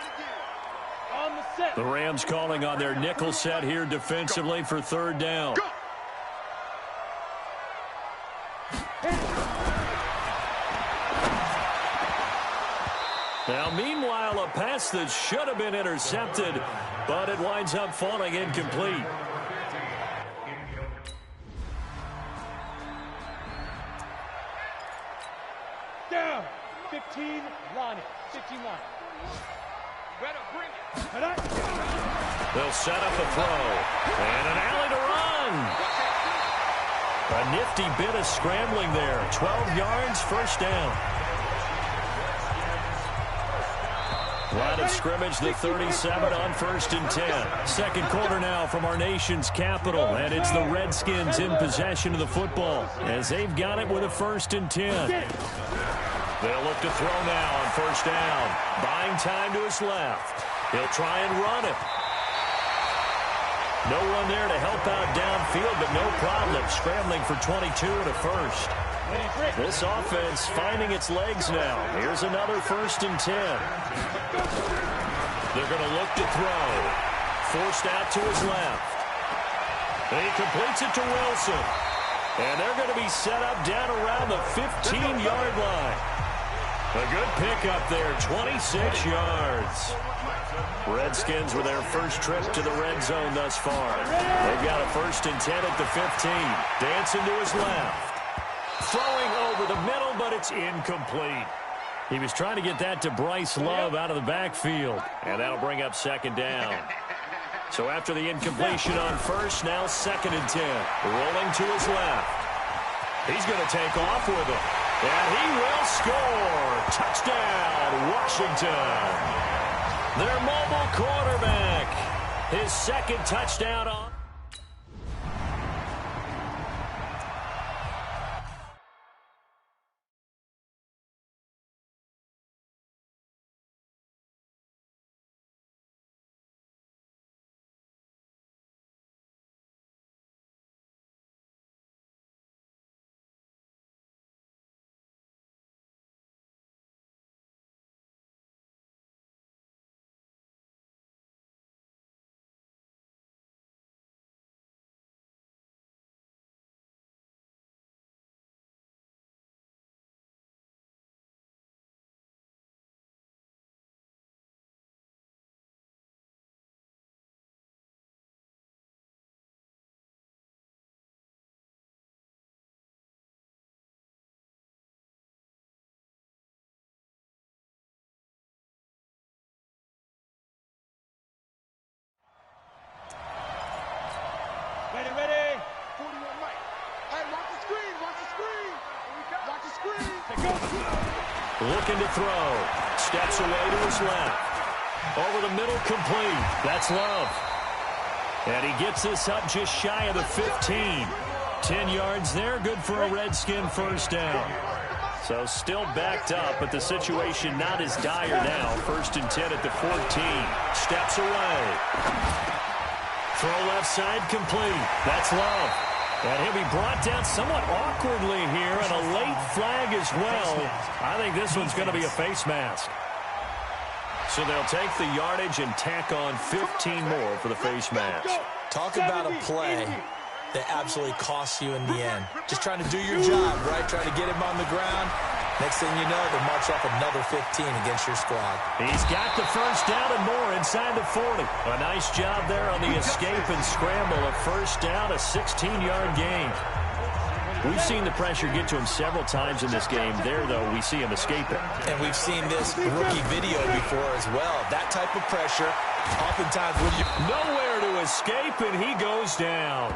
[SPEAKER 5] The Rams calling on their nickel set here defensively for 3rd down. Now, meanwhile, a pass that should have been intercepted, but it winds up falling incomplete.
[SPEAKER 3] Down. 15 line it. 15 line.
[SPEAKER 4] Better bring it.
[SPEAKER 5] They'll set up a throw. And an alley to run. A nifty bit of scrambling there. 12 yards, first down. Line of scrimmage, the 37 on 1st and 10. Second quarter now from our nation's capital, and it's the Redskins in possession of the football as they've got it with a 1st and 10. They'll look to throw now on 1st down. Buying time to his left. He'll try and run it. No one there to help out downfield, but no problem. Scrambling for 22 and a first. This offense finding its legs now. Here's another 1st and 10. They're going to look to throw. Forced out to his left. He completes it to Wilson. And they're going to be set up down around the 15-yard line. A good pickup there, 26 yards. Redskins with their first trip to the red zone thus far. They've got a 1st and 10 at the 15. Dancing to his left. Throwing over the middle, but it's incomplete. He was trying to get that to Bryce Love out of the backfield, and that'll bring up 2nd down. So after the incompletion on 1st, now 2nd and 10. Rolling to his left. He's going to take off with it, and he will score. Touchdown, Washington. Their mobile quarterback. His 2nd touchdown on.
[SPEAKER 3] Ready. 41 right. Hey, watch the screen. Watch the screen.
[SPEAKER 5] Looking to throw. Steps away to his left. Over the middle, complete. That's Love. And he gets this up just shy of the 15. 10 yards there, good for a Redskin 1st down. So still backed up, but the situation not as dire now. 1st and 10 at the 14. Steps away. Throw left side, complete. That's Love. And he'll be brought down somewhat awkwardly here, and a late flag as well. I think this one's going to be a face mask. So they'll take the yardage and tack on 15 more for the face mask.
[SPEAKER 6] Talk about a play that absolutely costs you in the end. Just trying to do your job, right? Trying to get him on the ground. Next thing you know, they march off another 15 against your squad.
[SPEAKER 5] He's got the 1st down and more inside the 40. A nice job there on the escape and scramble. A 1st down, a 16-yard gain. We've seen the pressure get to him several times in this game. There, though, we see him escaping.
[SPEAKER 6] And we've seen this rookie video before as well. That type of pressure, oftentimes when you...
[SPEAKER 5] Nowhere to escape, and he goes down.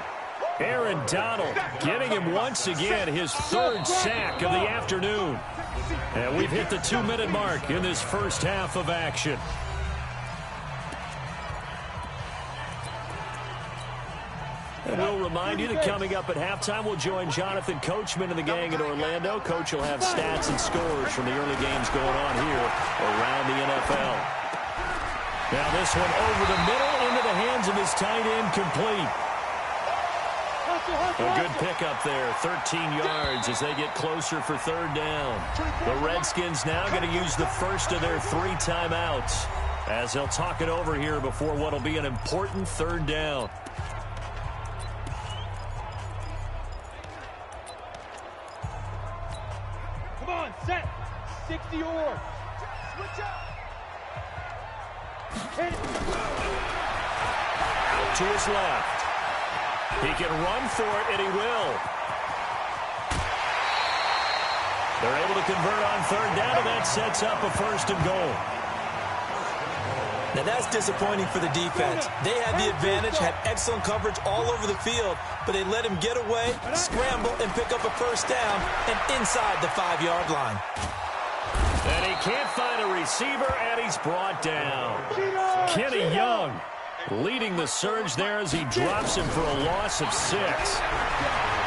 [SPEAKER 5] Aaron Donald getting him once again his 3rd sack of the afternoon. And we've hit the 2-minute mark in this first half of action. And we'll remind you that coming up at halftime, we'll join Jonathan Coachman and the gang in Orlando. Coach will have stats and scores from the early games going on here around the NFL. Now this one over the middle into the hands of his tight end, complete. A good pickup there, 13 yards as they get closer for 3rd down. The Redskins now going to use the first of their 3 timeouts as they'll talk it over here before what will be an important 3rd down.
[SPEAKER 3] Come on, set. 60 or. Switch up.
[SPEAKER 5] Out to his left. He can run for it, and he will. They're able to convert on 3rd down, and that sets up a 1st and goal.
[SPEAKER 6] Now that's disappointing for the defense. They had the advantage, had excellent coverage all over the field, but they let him get away, scramble, and pick up a first down and inside the 5-yard line.
[SPEAKER 5] And he can't find a receiver, and he's brought down. Kenny Young leading the surge there as he drops him for a loss of 6.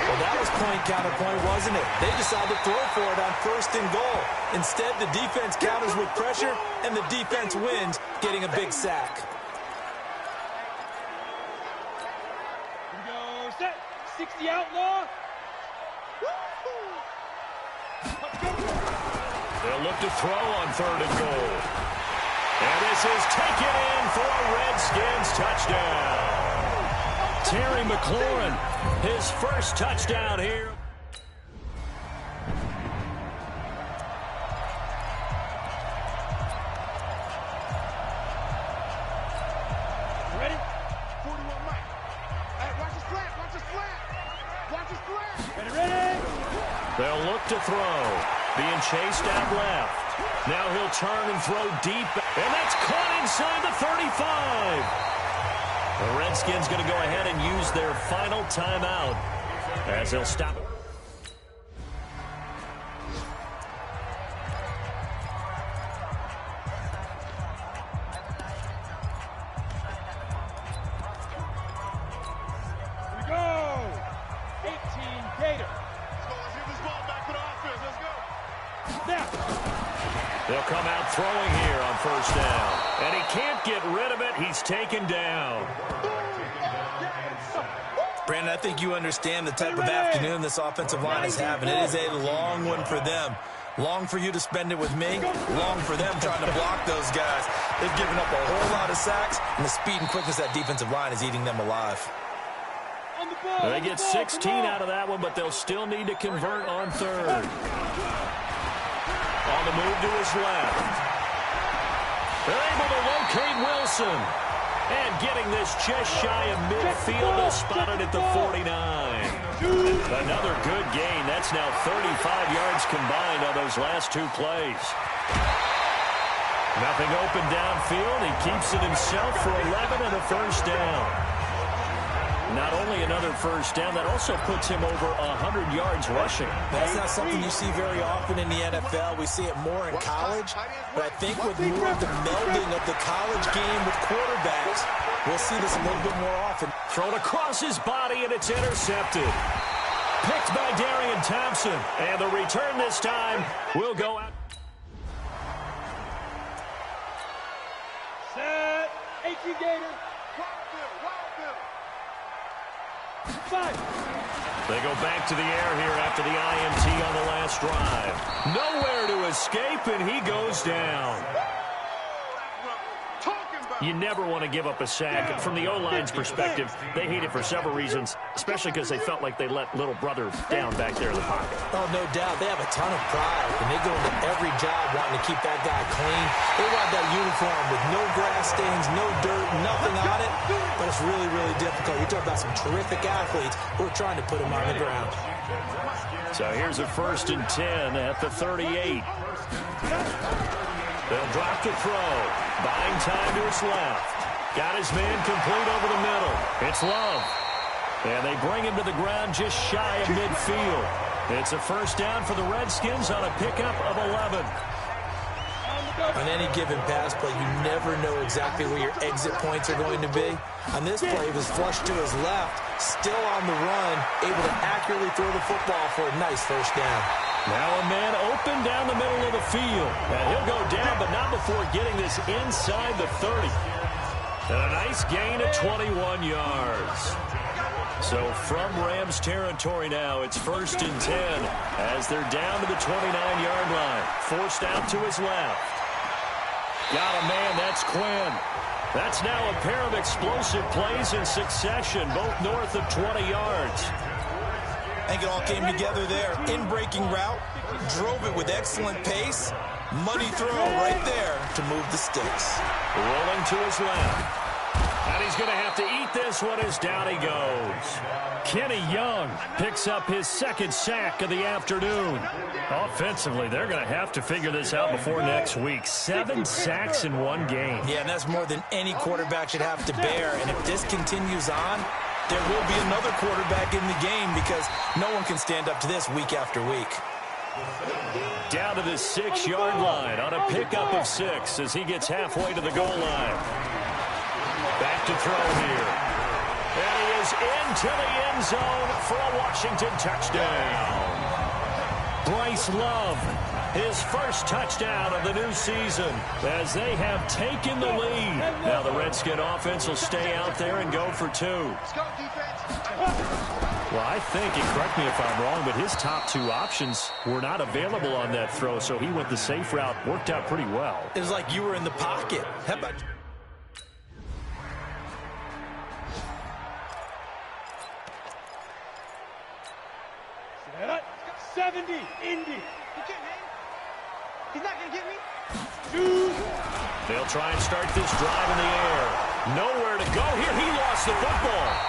[SPEAKER 6] Well, that was point counterpoint, wasn't it? They decided to throw for it on 1st and goal. Instead, the defense counters with pressure, and the defense wins, getting a big sack.
[SPEAKER 3] Here we go, set, 60 outlaw.
[SPEAKER 5] They'll look to throw on 3rd and goal. And this is taken in for a Redskins touchdown. Terry McLaurin, his first touchdown here.
[SPEAKER 4] Ready? 41 Mike. Hey, watch the slant, watch the slant. Watch the slant.
[SPEAKER 3] Ready?
[SPEAKER 5] They'll look to throw. Being chased out left. Now he'll turn and throw deep. And that's caught inside the 35. The Redskins going to go ahead and use their final timeout as they'll stop it.
[SPEAKER 3] Here we go. 18 Gator.
[SPEAKER 4] Let's get this ball back to the offense. Let's go.
[SPEAKER 3] Snap.
[SPEAKER 5] They'll come out throwing here on 1st down. And he can't get rid of it. He's taken down.
[SPEAKER 6] Brandon, I think you understand the type of afternoon this offensive line is having. It is a long one for them. Long for you to spend it with me. Long for them trying to block those guys. They've given up a whole lot of sacks, and the speed and quickness of that defensive line is eating them alive.
[SPEAKER 5] They get 16 out of that one, but they'll still need to convert on 3rd. On the move to his left. They're able to locate Wilson. And getting this just shy of midfield is spotted at the 49. Another good gain. That's now 35 yards combined on those last 2 plays. Nothing open downfield. He keeps it himself for 11 and a first down. Not only another first down, that also puts him over 100 yards rushing.
[SPEAKER 6] That's not something you see very often in the NFL. We see it more in college. But I think with more of the melding of the college game with quarterbacks, we'll see this a little bit more often.
[SPEAKER 5] Thrown across his body, and it's intercepted. Picked by Darian Thompson. And the return this time will go out.
[SPEAKER 3] Set. 18 Gator.
[SPEAKER 5] They go back to the air here after the INT on the last drive. Nowhere to escape, and he goes down. You never want to give up a sack. From the O-line's perspective, they hate it for several reasons, especially because they felt like they let little brother down back there in the pocket.
[SPEAKER 6] Oh, no doubt. They have a ton of pride, and they go into every job wanting to keep that guy clean. They want that uniform with no grass stains, no dirt, nothing on it, but it's really, really difficult. You talk about some terrific athletes who are trying to put him on the ground.
[SPEAKER 5] So here's a 1st and 10 at the 38. They'll drop to throw. Buying time to his left. Got his man complete over the middle. It's Love. And they bring him to the ground just shy of midfield. It's a first down for the Redskins on a pickup of 11.
[SPEAKER 6] On any given pass play, you never know exactly where your exit points are going to be. On this play, he was flushed to his left, still on the run, able to accurately throw the football for a nice first down.
[SPEAKER 5] Now a man open down the middle of the field. And he'll go down, but not before getting this inside the 30. And a nice gain of 21 yards. So from Rams territory now, it's 1st and 10 as they're down to the 29-yard line. Forced out to his left. Got a man, that's Quinn. That's now a pair of explosive plays in succession, both north of 20 yards.
[SPEAKER 6] I think it all came together there. In-breaking route, drove it with excellent pace. Money throw right there to move the sticks.
[SPEAKER 5] Rolling to his left. And he's going to have to eat this one as down he goes. Kenny Young picks up his second sack of the afternoon. Offensively, they're going to have to figure this out before next week. 7 sacks in one game.
[SPEAKER 6] Yeah, and that's more than any quarterback should have to bear. And if this continues on, there will be another quarterback in the game because no one can stand up to this week after week.
[SPEAKER 5] Down to the 6-yard line on a pickup of 6 as he gets halfway to the goal line. Back to throw here. And he is into the end zone for a Washington touchdown. Bryce Love, his first touchdown of the new season as they have taken the lead. Now the Redskin offense will stay out there and go for 2. Well, I think, and correct me if I'm wrong, but his top 2 options were not available on that throw, so he went the safe route. Worked out pretty well.
[SPEAKER 6] It was like you were in the pocket. How about...
[SPEAKER 3] 70, Indy.
[SPEAKER 4] He can't hang. He's not going to get me.
[SPEAKER 3] 2.
[SPEAKER 5] They'll try and start this drive in the air. Nowhere to go here. He lost the football.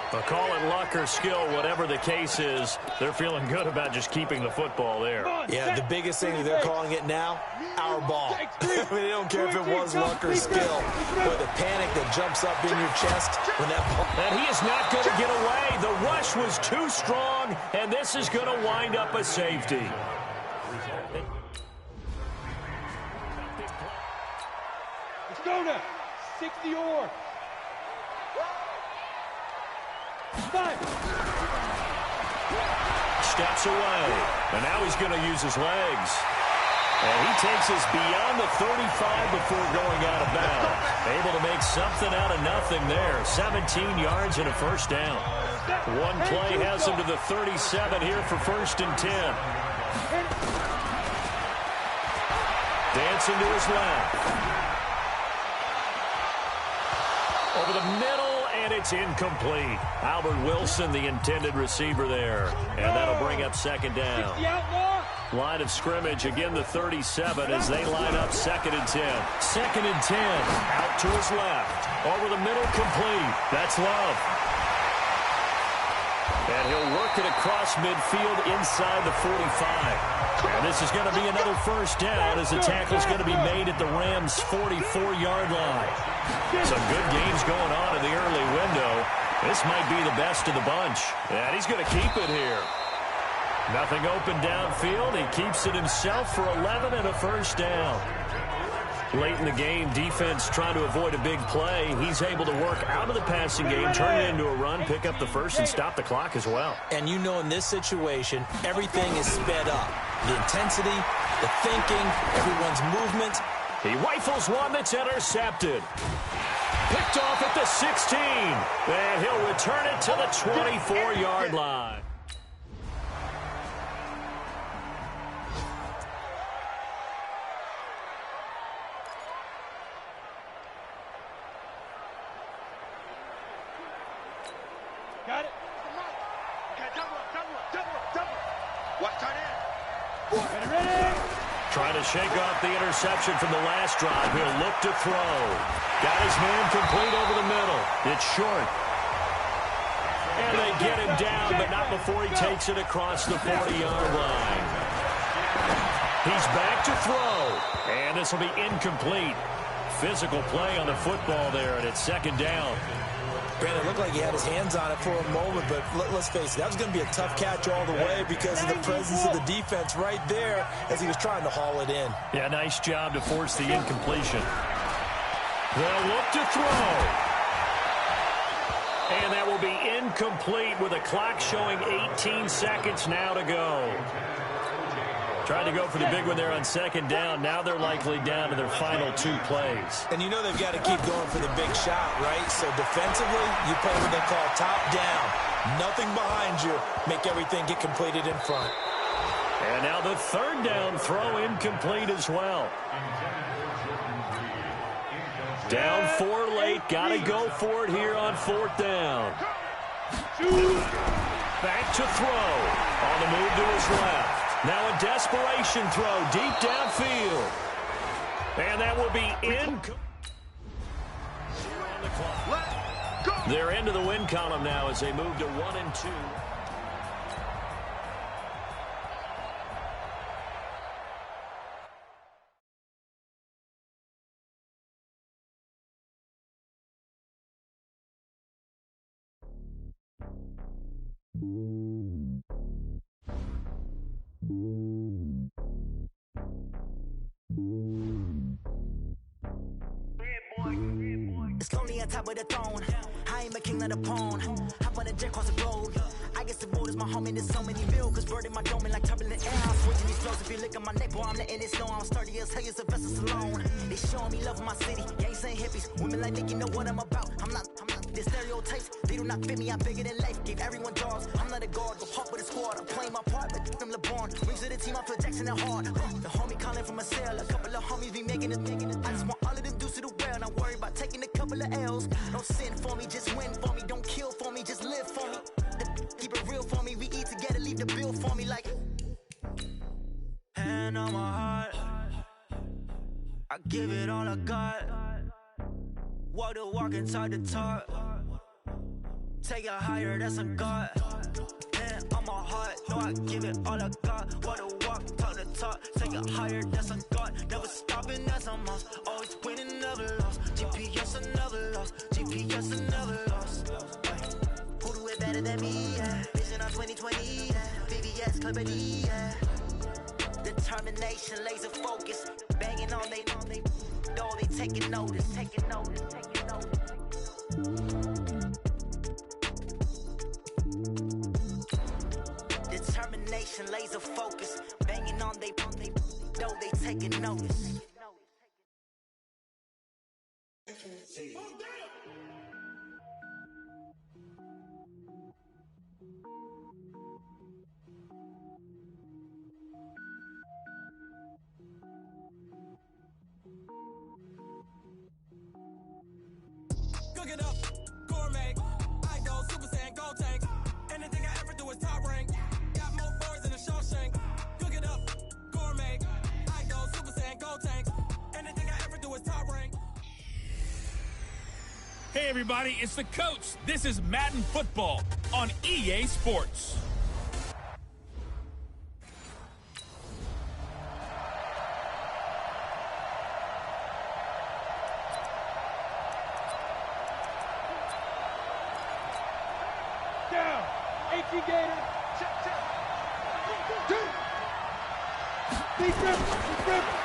[SPEAKER 5] But call it luck or skill, whatever the case is, they're feeling good about just keeping the football there.
[SPEAKER 6] Yeah, the biggest thing that they're calling it now, our ball. I mean, they don't care if it was luck or skill, or the panic that jumps up in your chest when that ball...
[SPEAKER 5] And he is not going to get away. The rush was too strong, and this is going to wind up a safety.
[SPEAKER 3] Let's go now. 60 or. 5.
[SPEAKER 5] Steps away, and now he's going to use his legs. And he takes us beyond the 35 before going out of bounds. Able to make something out of nothing there. 17 yards and a first down. One play has him to the 37 here for 1st and 10. Dancing to his left. Over the middle, and it's incomplete. Albert Wilson, the intended receiver there. And that'll bring up 2nd down. Line of scrimmage, again the 37 as they line up 2nd and 10. 2nd and 10, out to his left. Over the middle, complete. That's Love. And he'll work it across midfield inside the 45. And this is going to be another first down as the tackle's going to be made at the Rams' 44-yard line. Some good games going on in the early window. This might be the best of the bunch. And he's going to keep it here. Nothing open downfield. He keeps it himself for 11 and a first down. Late in the game, defense trying to avoid a big play. He's able to work out of the passing game, turn it into a run, pick up the first, and stop the clock as well.
[SPEAKER 6] And you know in this situation, everything is sped up. The intensity, the thinking, everyone's movement.
[SPEAKER 5] He rifles one that's intercepted. Picked off at the 16. And he'll return it to the 24-yard line.
[SPEAKER 3] Got it.
[SPEAKER 4] Okay, double. Watch tight end.
[SPEAKER 3] Ready.
[SPEAKER 5] Trying to shake off the interception from the last drive. He'll look to throw. Got his man complete over the middle. It's short. And they get him down, but not before he takes it across the 40-yard line. He's back to throw. And this will be incomplete. Physical play on the football there, and it's 2nd down.
[SPEAKER 6] Brandon, it looked like he had his hands on it for a moment, but let's face it, that was going to be a tough catch all the way because of the presence of the defense right there as he was trying to haul it in.
[SPEAKER 5] Yeah, nice job to force the incompletion. They'll look to throw. And that will be incomplete with a clock showing 18 seconds now to go. Tried to go for the big one there on 2nd down. Now they're likely down to their final 2 plays.
[SPEAKER 6] And you know they've got to keep going for the big shot, right? So defensively, you play what they call top down. Nothing behind you. Make everything get completed in front.
[SPEAKER 5] And now the 3rd down throw incomplete as well. Down 4 late. Got to go for it here on 4th down. Back to throw. On the move to his left. Now a desperation throw deep downfield. And that will be in.
[SPEAKER 8] Let's go!
[SPEAKER 5] They're into the win column now as they move to 1-2.
[SPEAKER 10] It's lonely on top of the throne. I ain't a king of the pawn. Hop on a jet across the globe. I guess the road is my home and there's so many miracles burning my dome like turbulent air. I'm switching these flows. If you look at my neck, boy, I'm letting it slow. I'm sturdy as hell, as Sylvester Stallone. They showing me love in my city. Gangs ain't hippies. Women like Nick, you know what I'm about. I'm not. The stereotypes, they do not fit me. I'm bigger than life. Gave everyone jobs. I'm not a guard, but hop with a squad. I'm playing my part, but I'm LeBron. Rings to the team, I feel Jackson and hard. The homie calling from a cell. A couple of homies be making it. I just want all of them dudes to the well. Not worry about taking a couple of L's. Don't sin for me, just win for me. Don't kill for me, just live for me. Keep it real for me. We eat together, leave the bill for me like. Hand on my heart, I give it all I got. Walk the walk and talk the talk. Take it higher, that's a God. Hand on my heart, no, I give it all I got. Walk the walk, talk the talk. Take it higher, that's a God. Never stopping, that's a must. Always winning, never lost. GPS, I never lost. GPS, I never lost. Who do it better than me? Yeah. Vision on 2020. Yeah. VVS, Clarity. Yeah. Determination, laser focus. Banging on they know they taking notice. Taking notice. Taking notice. Determination, laser focus. Banging on they know they taking notice.
[SPEAKER 11] Cook it up, gourmet. I go Super Saiyan, go tank. Anything I ever do is top rank. Got more boards than a Shawshank. Cook it up, gourmet. I go Super Saiyan, go tank. Anything I ever do is top rank.
[SPEAKER 2] Hey everybody, it's the coach. This is Madden Football on EA Sports.
[SPEAKER 3] Down. 18 Gators.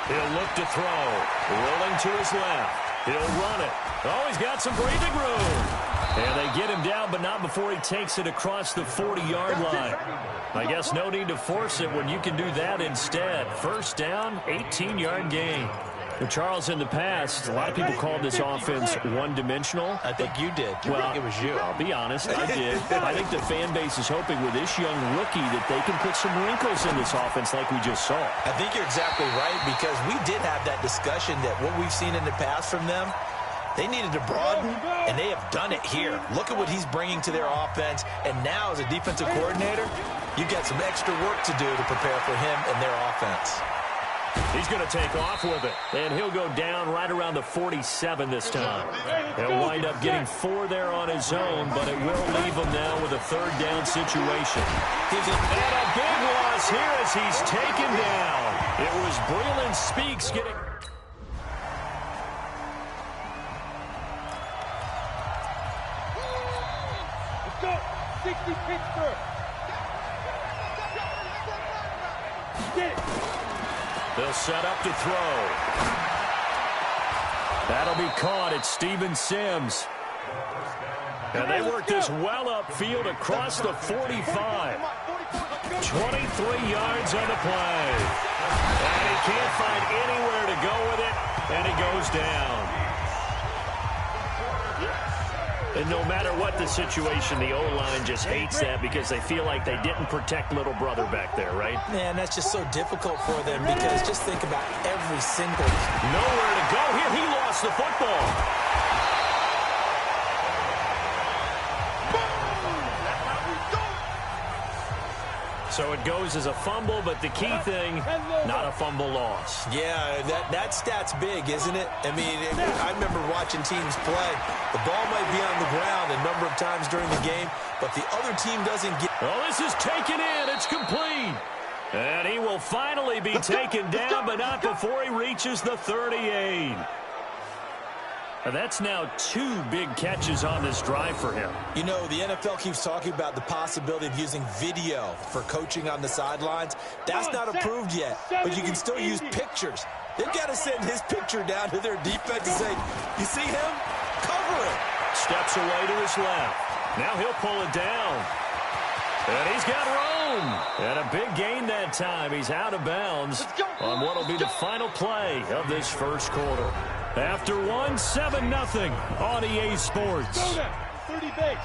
[SPEAKER 5] He'll look to throw. Rolling to his left. He'll run it. Oh, he's got some breathing room. And they get him down, but not before he takes it across the 40-yard line. I guess no need to force it when you can do that instead. First down, 18-yard gain. Well, Charles, in the past, a lot of people called this offense one-dimensional.
[SPEAKER 6] I think you did.
[SPEAKER 5] Well,
[SPEAKER 6] I think it was you.
[SPEAKER 5] I'll be honest, I did. I think the fan base is hoping with this young rookie that they can put some wrinkles in this offense like we just saw.
[SPEAKER 6] I think you're exactly right, because we did have that discussion that what we've seen in the past from them, they needed to broaden, and they have done it here. Look at what he's bringing to their offense, and now as a defensive coordinator, you've got some extra work to do to prepare for him and their offense.
[SPEAKER 5] He's going to take off with it, and he'll go down right around the 47 this time. He'll wind up getting 4 there on his own, but it will leave him now with a third down situation. And a big loss here as he's taken down. It was Breeland Speaks getting...
[SPEAKER 3] Let's go. 60 Pittsburgh. Get it.
[SPEAKER 5] They'll set up to throw. That'll be caught. It's Steven Sims. And they work this well upfield across the 45. 23 yards on the play. And he can't find anywhere to go with it, and he goes down. And no matter what the situation, the O-line just hates that because they feel like they didn't protect little brother back there, right?
[SPEAKER 6] Man, that's just so difficult for them because just think about every single...
[SPEAKER 5] Nowhere to go here. He lost the football. So it goes as a fumble, but the key thing, not a fumble loss.
[SPEAKER 6] Yeah, that stat's big, isn't it? I mean, I remember watching teams play. The ball might be on the ground a number of times during the game, but the other team doesn't get...
[SPEAKER 5] Well, this is taken in. It's complete. And he will finally be taken down, but not before he reaches the 38. And that's now 2 big catches on this drive for him.
[SPEAKER 6] You know, the NFL keeps talking about the possibility of using video for coaching on the sidelines. That's not approved yet, but you can still use pictures. They've got to send his picture down to their defense and say, you see him? Cover it.
[SPEAKER 5] Steps away to his left. Now he'll pull it down. And he's got room. And a big gain that time. He's out of bounds on what will be the final play of this first quarter. After 7-0 on EA Sports.
[SPEAKER 3] 30 base.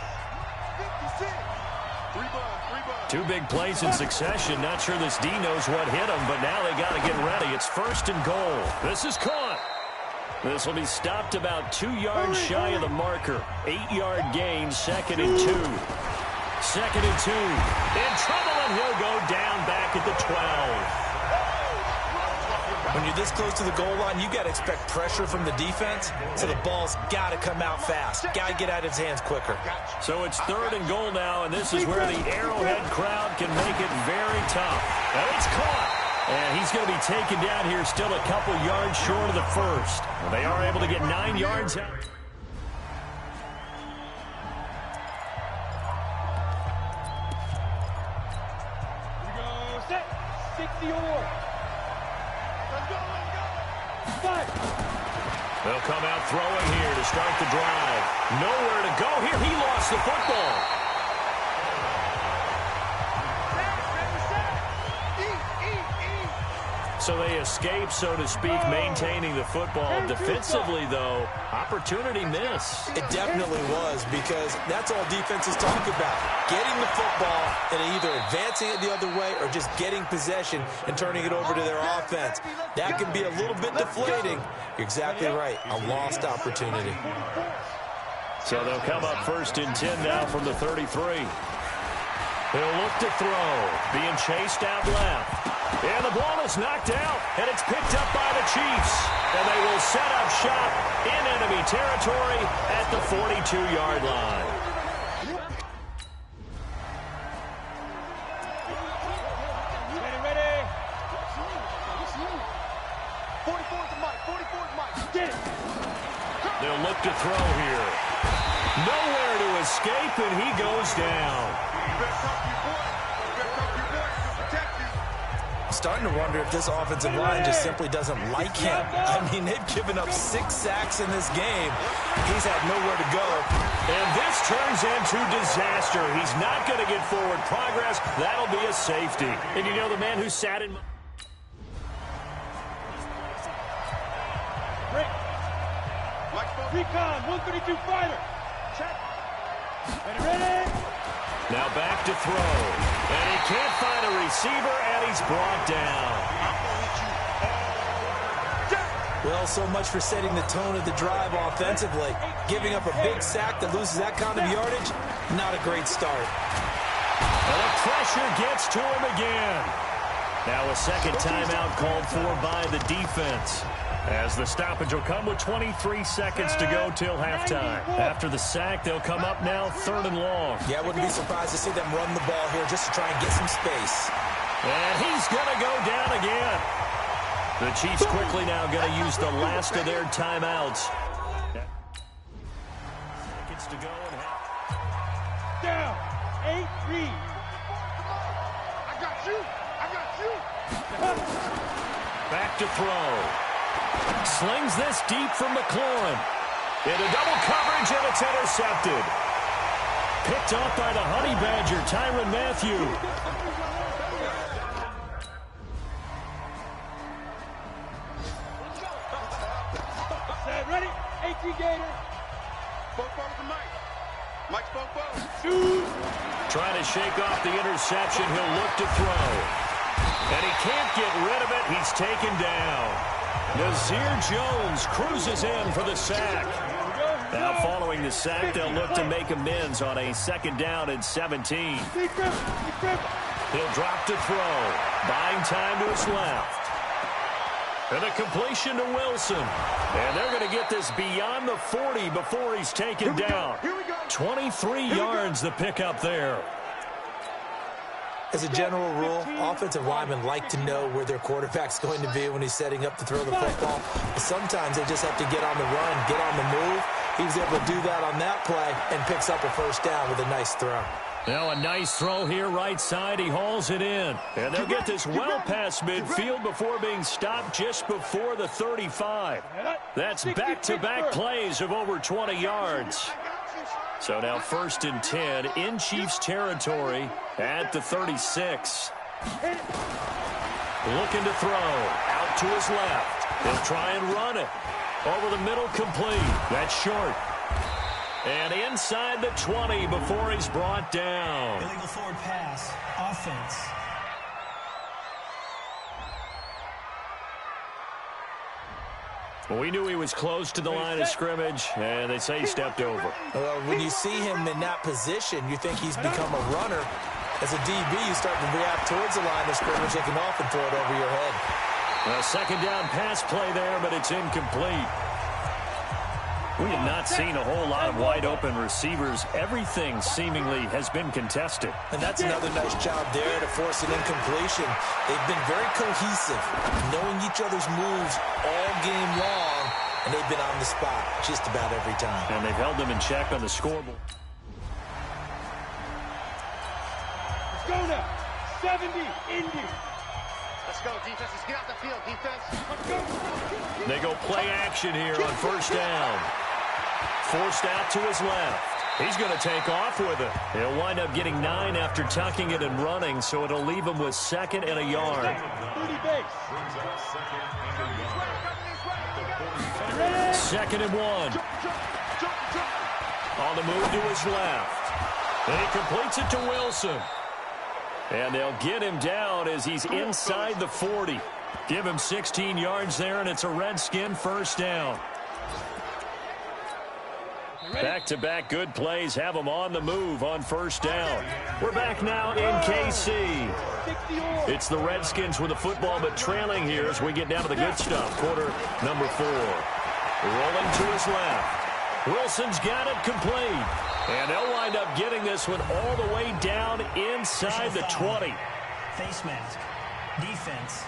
[SPEAKER 5] 2 big plays in succession. Not sure this D knows what hit him, but now they got to get ready. It's 1st and goal. This is caught. This will be stopped about 2 yards shy of the marker. 8-yard gain, 2nd and 2. 2nd and 2. In trouble, and he'll go down back at the 12.
[SPEAKER 6] When you're this close to the goal line, you got to expect pressure from the defense, so the ball's got to come out fast. Got to get out of his hands quicker.
[SPEAKER 5] So it's 3rd and goal now, and this is where the Arrowhead crowd can make it very tough. And it's caught. And he's going to be taken down here still a couple yards short of the first. Well, they are able to get 9 yards out.
[SPEAKER 3] Here we go. Set. 60-or.
[SPEAKER 5] They'll come out throwing here to start the drive. Nowhere to go here. He lost the football. So they escape, so to speak, maintaining the football. Defensively, though, opportunity miss.
[SPEAKER 6] It definitely was, because that's all defenses talk about. Getting the football and either advancing it the other way or just getting possession and turning it over to their offense. That can be a little bit deflating. You're exactly right. A lost opportunity.
[SPEAKER 5] So they'll come up 1st and 10 now from the 33. He'll look to throw. Being chased out left. And the ball is knocked out, and it's picked up by the Chiefs. And they will set up shop in enemy territory at the 42-yard line.
[SPEAKER 3] Ready. 44's Mike. Get it.
[SPEAKER 5] They'll look to throw here. Nowhere to escape, and he goes down.
[SPEAKER 6] I'm starting to wonder if this offensive line just simply doesn't like him. I mean, they've given up 6 sacks in this game. He's had nowhere to go.
[SPEAKER 5] And this turns into disaster. He's not going to get forward progress. That'll be a safety. And you know the man who sat in...
[SPEAKER 3] Recon, 132 fighter. Check. Ready.
[SPEAKER 5] Now back to throw. And he can't find a receiver, and he's brought down.
[SPEAKER 6] Well, so much for setting the tone of the drive offensively. Giving up a big sack that loses that kind of yardage, not a great start.
[SPEAKER 5] And the pressure gets to him again. Now a second timeout called for by the defense, as the stoppage will come with 23 seconds to go till halftime. After the sack, they'll come up now 3rd and long.
[SPEAKER 6] Yeah, I wouldn't be surprised to see them run the ball here just to try and get some space.
[SPEAKER 5] And he's going to go down again. The Chiefs quickly now going to use the last of their timeouts. Seconds to go.
[SPEAKER 3] Down. 8-3.
[SPEAKER 4] I got you.
[SPEAKER 5] Back to throw. Slings this deep from McLaurin. Into double coverage, and it's intercepted. Picked off by the Honey Badger, Tyrann Mathieu.
[SPEAKER 3] Set, ready. 18 Gator.
[SPEAKER 4] Football to Mike. Mike's football.
[SPEAKER 5] Trying to shake off the interception. He'll look to throw. And he can't get rid of it. He's taken down. Nazir Jones cruises in for the sack. Now following the sack, they'll look to make amends on a 2nd down and 17. He'll drop to throw. Buying time to his left. And a completion to Wilson. And they're going to get this beyond the 40 before he's taken down. 23 yards the pickup there.
[SPEAKER 6] As a general rule, offensive linemen like to know where their quarterback's going to be when he's setting up to throw the football. But sometimes they just have to get on the run, get on the move. He was able to do that on that play and picks up a first down with a nice throw.
[SPEAKER 5] Now a nice throw here right side. He hauls it in. And they'll get this well past midfield before being stopped just before the 35. That's back-to-back plays of over 20 yards. So now 1st and 10 in Chiefs territory at the 36. Looking to throw. Out to his left. He'll try and run it. Over the middle, complete. That's short. And inside the 20 before he's brought down.
[SPEAKER 12] Illegal forward pass. Offense.
[SPEAKER 5] We knew he was close to the line of scrimmage, and they say he stepped over.
[SPEAKER 6] Well, when you see him in that position, you think he's become a runner. As a DB, you start to react towards the line of scrimmage. They can often throw it over your head.
[SPEAKER 5] A second down pass play there, but it's incomplete. We have not seen a whole lot of wide-open receivers. Everything seemingly has been contested.
[SPEAKER 6] And that's another nice job there to force an incompletion. They've been very cohesive, knowing each other's moves all game long, and they've been on the spot just about every time.
[SPEAKER 5] And they've held them in check on the scoreboard.
[SPEAKER 3] Let's go now. 70, Indy.
[SPEAKER 4] Let's go, defense. Let's get out the field, defense. Let's go.
[SPEAKER 5] They go play action here on first down. Forced out to his left. He's going to take off with it. He'll wind up getting 9 after tucking it and running, so it'll leave him with 2nd and a yard. 2nd and 1. On the move to his left. And he completes it to Wilson. And they'll get him down as he's inside the 40. Give him 16 yards there, and it's a Redskin first down. Back-to-back good plays have them on the move on first down. We're back now in KC. It's the Redskins with the football, but trailing here as we get down to the good stuff. Quarter number 4. Rolling to his left. Wilson's got it complete. And they'll wind up getting this one all the way down inside the 20.
[SPEAKER 12] Face mask. Defense.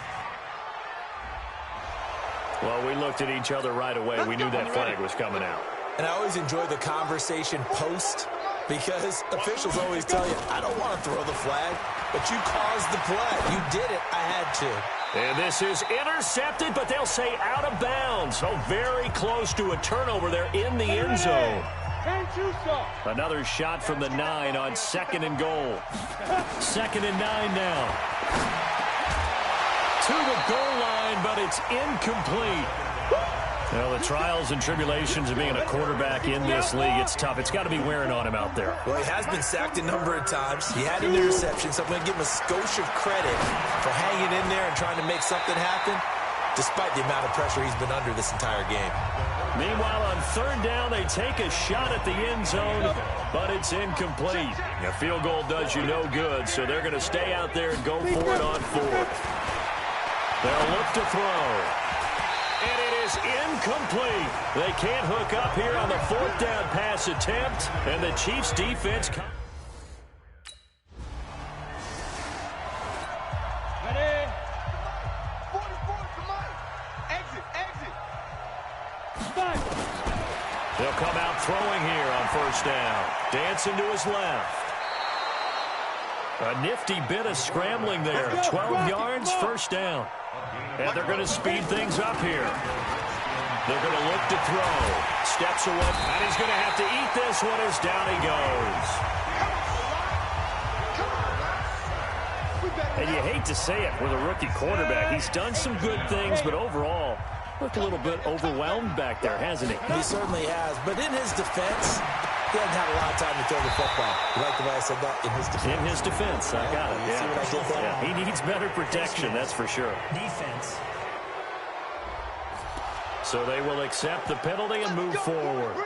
[SPEAKER 5] Well, we looked at each other right away. We knew that flag was coming out.
[SPEAKER 6] And I always enjoy the conversation post because officials always tell you, I don't want to throw the flag, but you caused the play. You did it. I had to.
[SPEAKER 5] And this is intercepted, but they'll say out of bounds. So very close to a turnover there in the end zone. Another shot from the 9 on 2nd and goal. 2nd and 9 now. To the goal line, but it's incomplete. Well, the trials and tribulations of being a quarterback in this league, it's tough. It's got to be wearing on him out there.
[SPEAKER 6] Well, he has been sacked a number of times. He had an interception, so I'm going to give him a skosh of credit for hanging in there and trying to make something happen, despite the amount of pressure he's been under this entire game.
[SPEAKER 5] Meanwhile, on 3rd down, they take a shot at the end zone, but it's incomplete. A field goal does you no good, so they're going to stay out there and go for it on 4th. They'll look to throw. And it is incomplete. They can't hook up here on the 4th down pass attempt, and the Chiefs defense.
[SPEAKER 4] Ready? 44, come on. Exit.
[SPEAKER 5] They'll come out throwing here on first down. Dancing to his left. A nifty bit of scrambling there. 12 yards, first down. And they're going to speed things up here. They're going to look to throw. Steps away, and he's going to have to eat this one as down he goes. And you hate to say it with a rookie quarterback. He's done some good things, but overall, looked a little bit overwhelmed back there, hasn't he?
[SPEAKER 6] He certainly has. But in his defense, he hasn't had a lot of time to throw the football. You like the way I said that? In his defense.
[SPEAKER 5] In his defense. I got it.
[SPEAKER 6] You see what I did there?
[SPEAKER 5] Yeah, he needs better protection, that's for sure.
[SPEAKER 12] Defense.
[SPEAKER 5] So they will accept the penalty and move forward.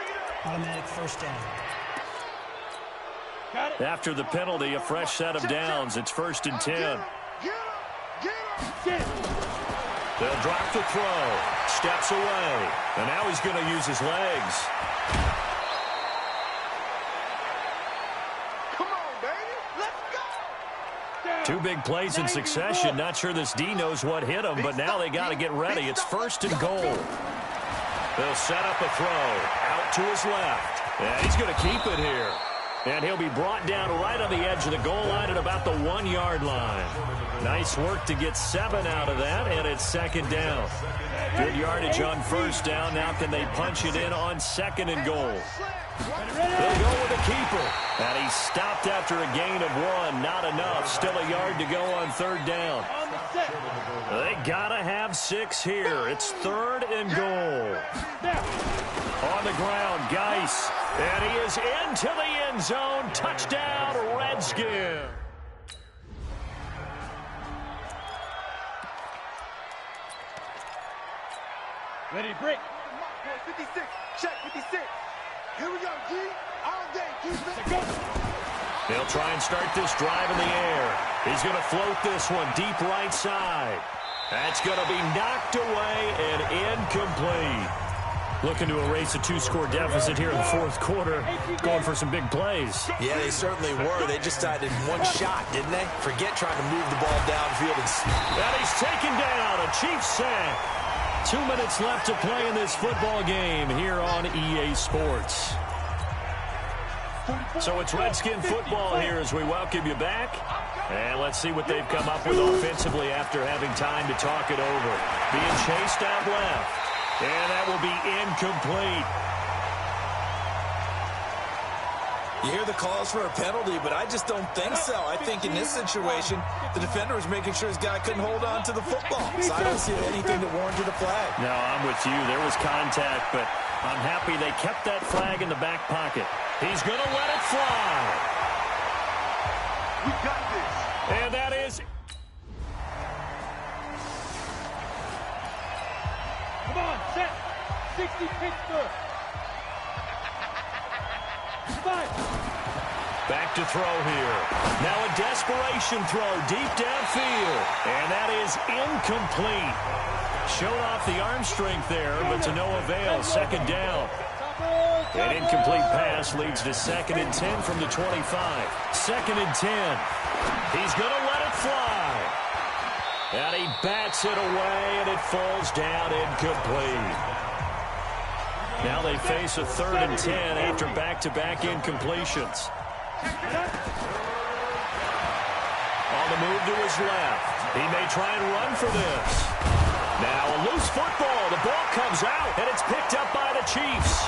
[SPEAKER 12] Automatic first down.
[SPEAKER 5] After the penalty, a fresh set of downs. It's 1st and 10. They'll drop the throw. Steps away. And now he's going to use his legs.
[SPEAKER 4] Come on, baby. Let's go.
[SPEAKER 5] Two big plays in succession. Not sure this D knows what hit him, but now they got to get ready. It's 1st and goal. They'll set up a throw. Out to his left. And he's going to keep it here. And he'll be brought down right on the edge of the goal line at about the 1-yard line. Nice work to get 7 out of that, and it's 2nd down. Good yardage on 1st down. Now can they punch it in on 2nd and goal? They'll go with a keeper. And he stopped after a gain of 1. Not enough. Still a yard to go on 3rd down. They got to have 6 here. It's 3rd and goal. On the ground, Geis. And he is into the end zone. Touchdown, Redskin.
[SPEAKER 3] Ready to break.
[SPEAKER 4] 56. Check 56. Here we go, G. All day, defense.
[SPEAKER 5] They'll try and start this drive in the air. He's going to float this one deep right side. That's going to be knocked away and incomplete. Looking to erase a 2-score deficit here in the 4th quarter. Going for some big plays.
[SPEAKER 6] Yeah, they certainly were. They just decided one shot, didn't they? Forget trying to move the ball downfield.
[SPEAKER 5] And he's taken down. A Chiefs sack. 2 minutes left to play in this football game here on EA Sports. So it's Redskin football here as we welcome you back. And let's see what they've come up with offensively after having time to talk it over. Being chased out left. And that will be incomplete.
[SPEAKER 6] You hear the calls for a penalty, but I just don't think so. I think in this situation, the defender was making sure his guy couldn't hold on to the football. So I don't see anything that warranted a flag.
[SPEAKER 5] No, I'm with you. There was contact, but I'm happy they kept that flag in the back pocket. He's going to let it fly.
[SPEAKER 4] We got this.
[SPEAKER 5] And that is...
[SPEAKER 3] Come on, set. 60 Pittsburgh. 5.
[SPEAKER 5] Back to throw here. Now a desperation throw deep downfield. And that is incomplete. Showed off the arm strength there, but to no avail. 2nd down. An incomplete pass leads to 2nd and 10 from the 25. 2nd and 10. He's going to let it fly. And he bats it away, and it falls down incomplete. Now they face a 3rd and 10 after back-to-back incompletions. On the move to his left. He may try and run for this. Now a loose football. The ball comes out, and it's picked up by the Chiefs.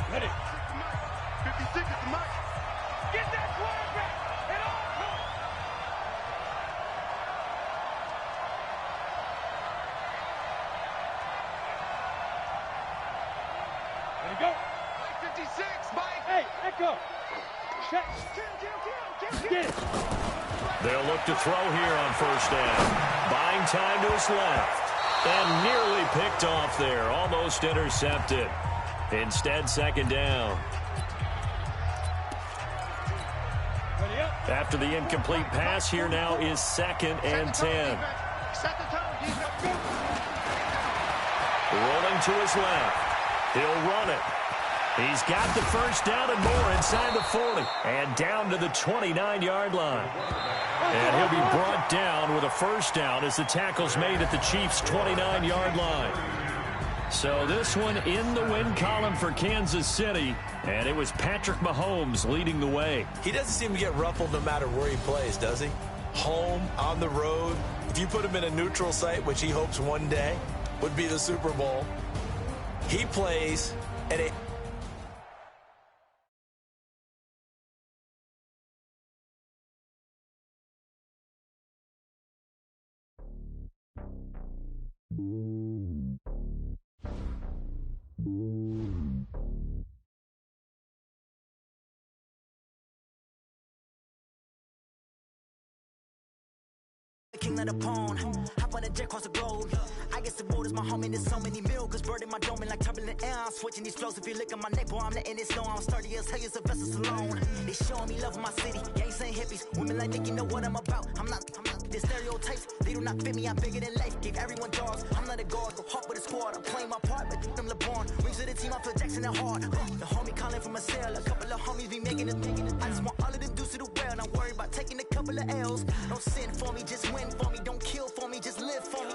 [SPEAKER 3] Ready.
[SPEAKER 4] 56 is the mark. Get that quarterback. And on.
[SPEAKER 3] Ready, go.
[SPEAKER 4] 56, Mike.
[SPEAKER 3] Hey, Echo. Check. Get it.
[SPEAKER 5] They'll look to throw here on 1st down. Buying time to his left. And nearly picked off there. Almost intercepted. Instead, 2nd down. After the incomplete pass, here now is 2nd and 10. Rolling to his left. He'll run it. He's got the 1st down and more inside the 40. And down to the 29-yard line. And he'll be brought down with a 1st down as the tackle's made at the Chiefs' 29-yard line. So this one in the win column for Kansas City, and it was Patrick Mahomes leading the way.
[SPEAKER 6] He doesn't seem to get ruffled no matter where he plays, does he? Home, on the road. If you put him in a neutral site, which he hopes one day would be the Super Bowl, he plays at a...
[SPEAKER 10] King king of the pawn. Hop on a jet across the globe. I guess the world is my home and there's so many mil. Cause bird in my dome and like turbulent air. I'm switching these flows. If you look at my neck, boy, I'm letting it snow. I'm sturdy as hell, Sylvester Stallone. They showing me love in my city. Gangs ain't hippies. Women like Nick, you know what I'm about. I'm not the stereotypes. They do not fit me. I'm bigger than life. Gave everyone dogs. I'm not a guard. Go hop with a squad. I'm playing my part, but them LeBron. Rings to the team. I feel Jackson and hard. The homie calling from a cell. A couple of homies be making it. I just want all of them dudes to do well. Not worried about taking a couple of L's. Don't sin for me, just win for me. Don't kill for me, just live for me.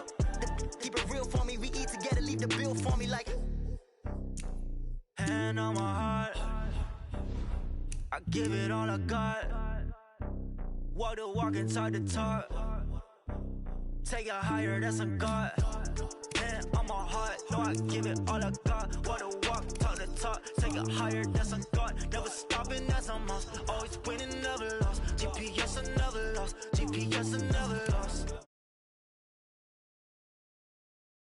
[SPEAKER 10] Keep it real for me. We eat together, leave the bill for me like. Hand on my heart, I give it all I got. Walk the walk and talk the talk. Take it higher, that's a God. Hand on my heart, no, I give it all I got. Walk the walk, talk the talk. Take it higher, that's a God. Never stopping, that's a must. Always winning, never lost. GPS, I never lost. GPS, I never lost.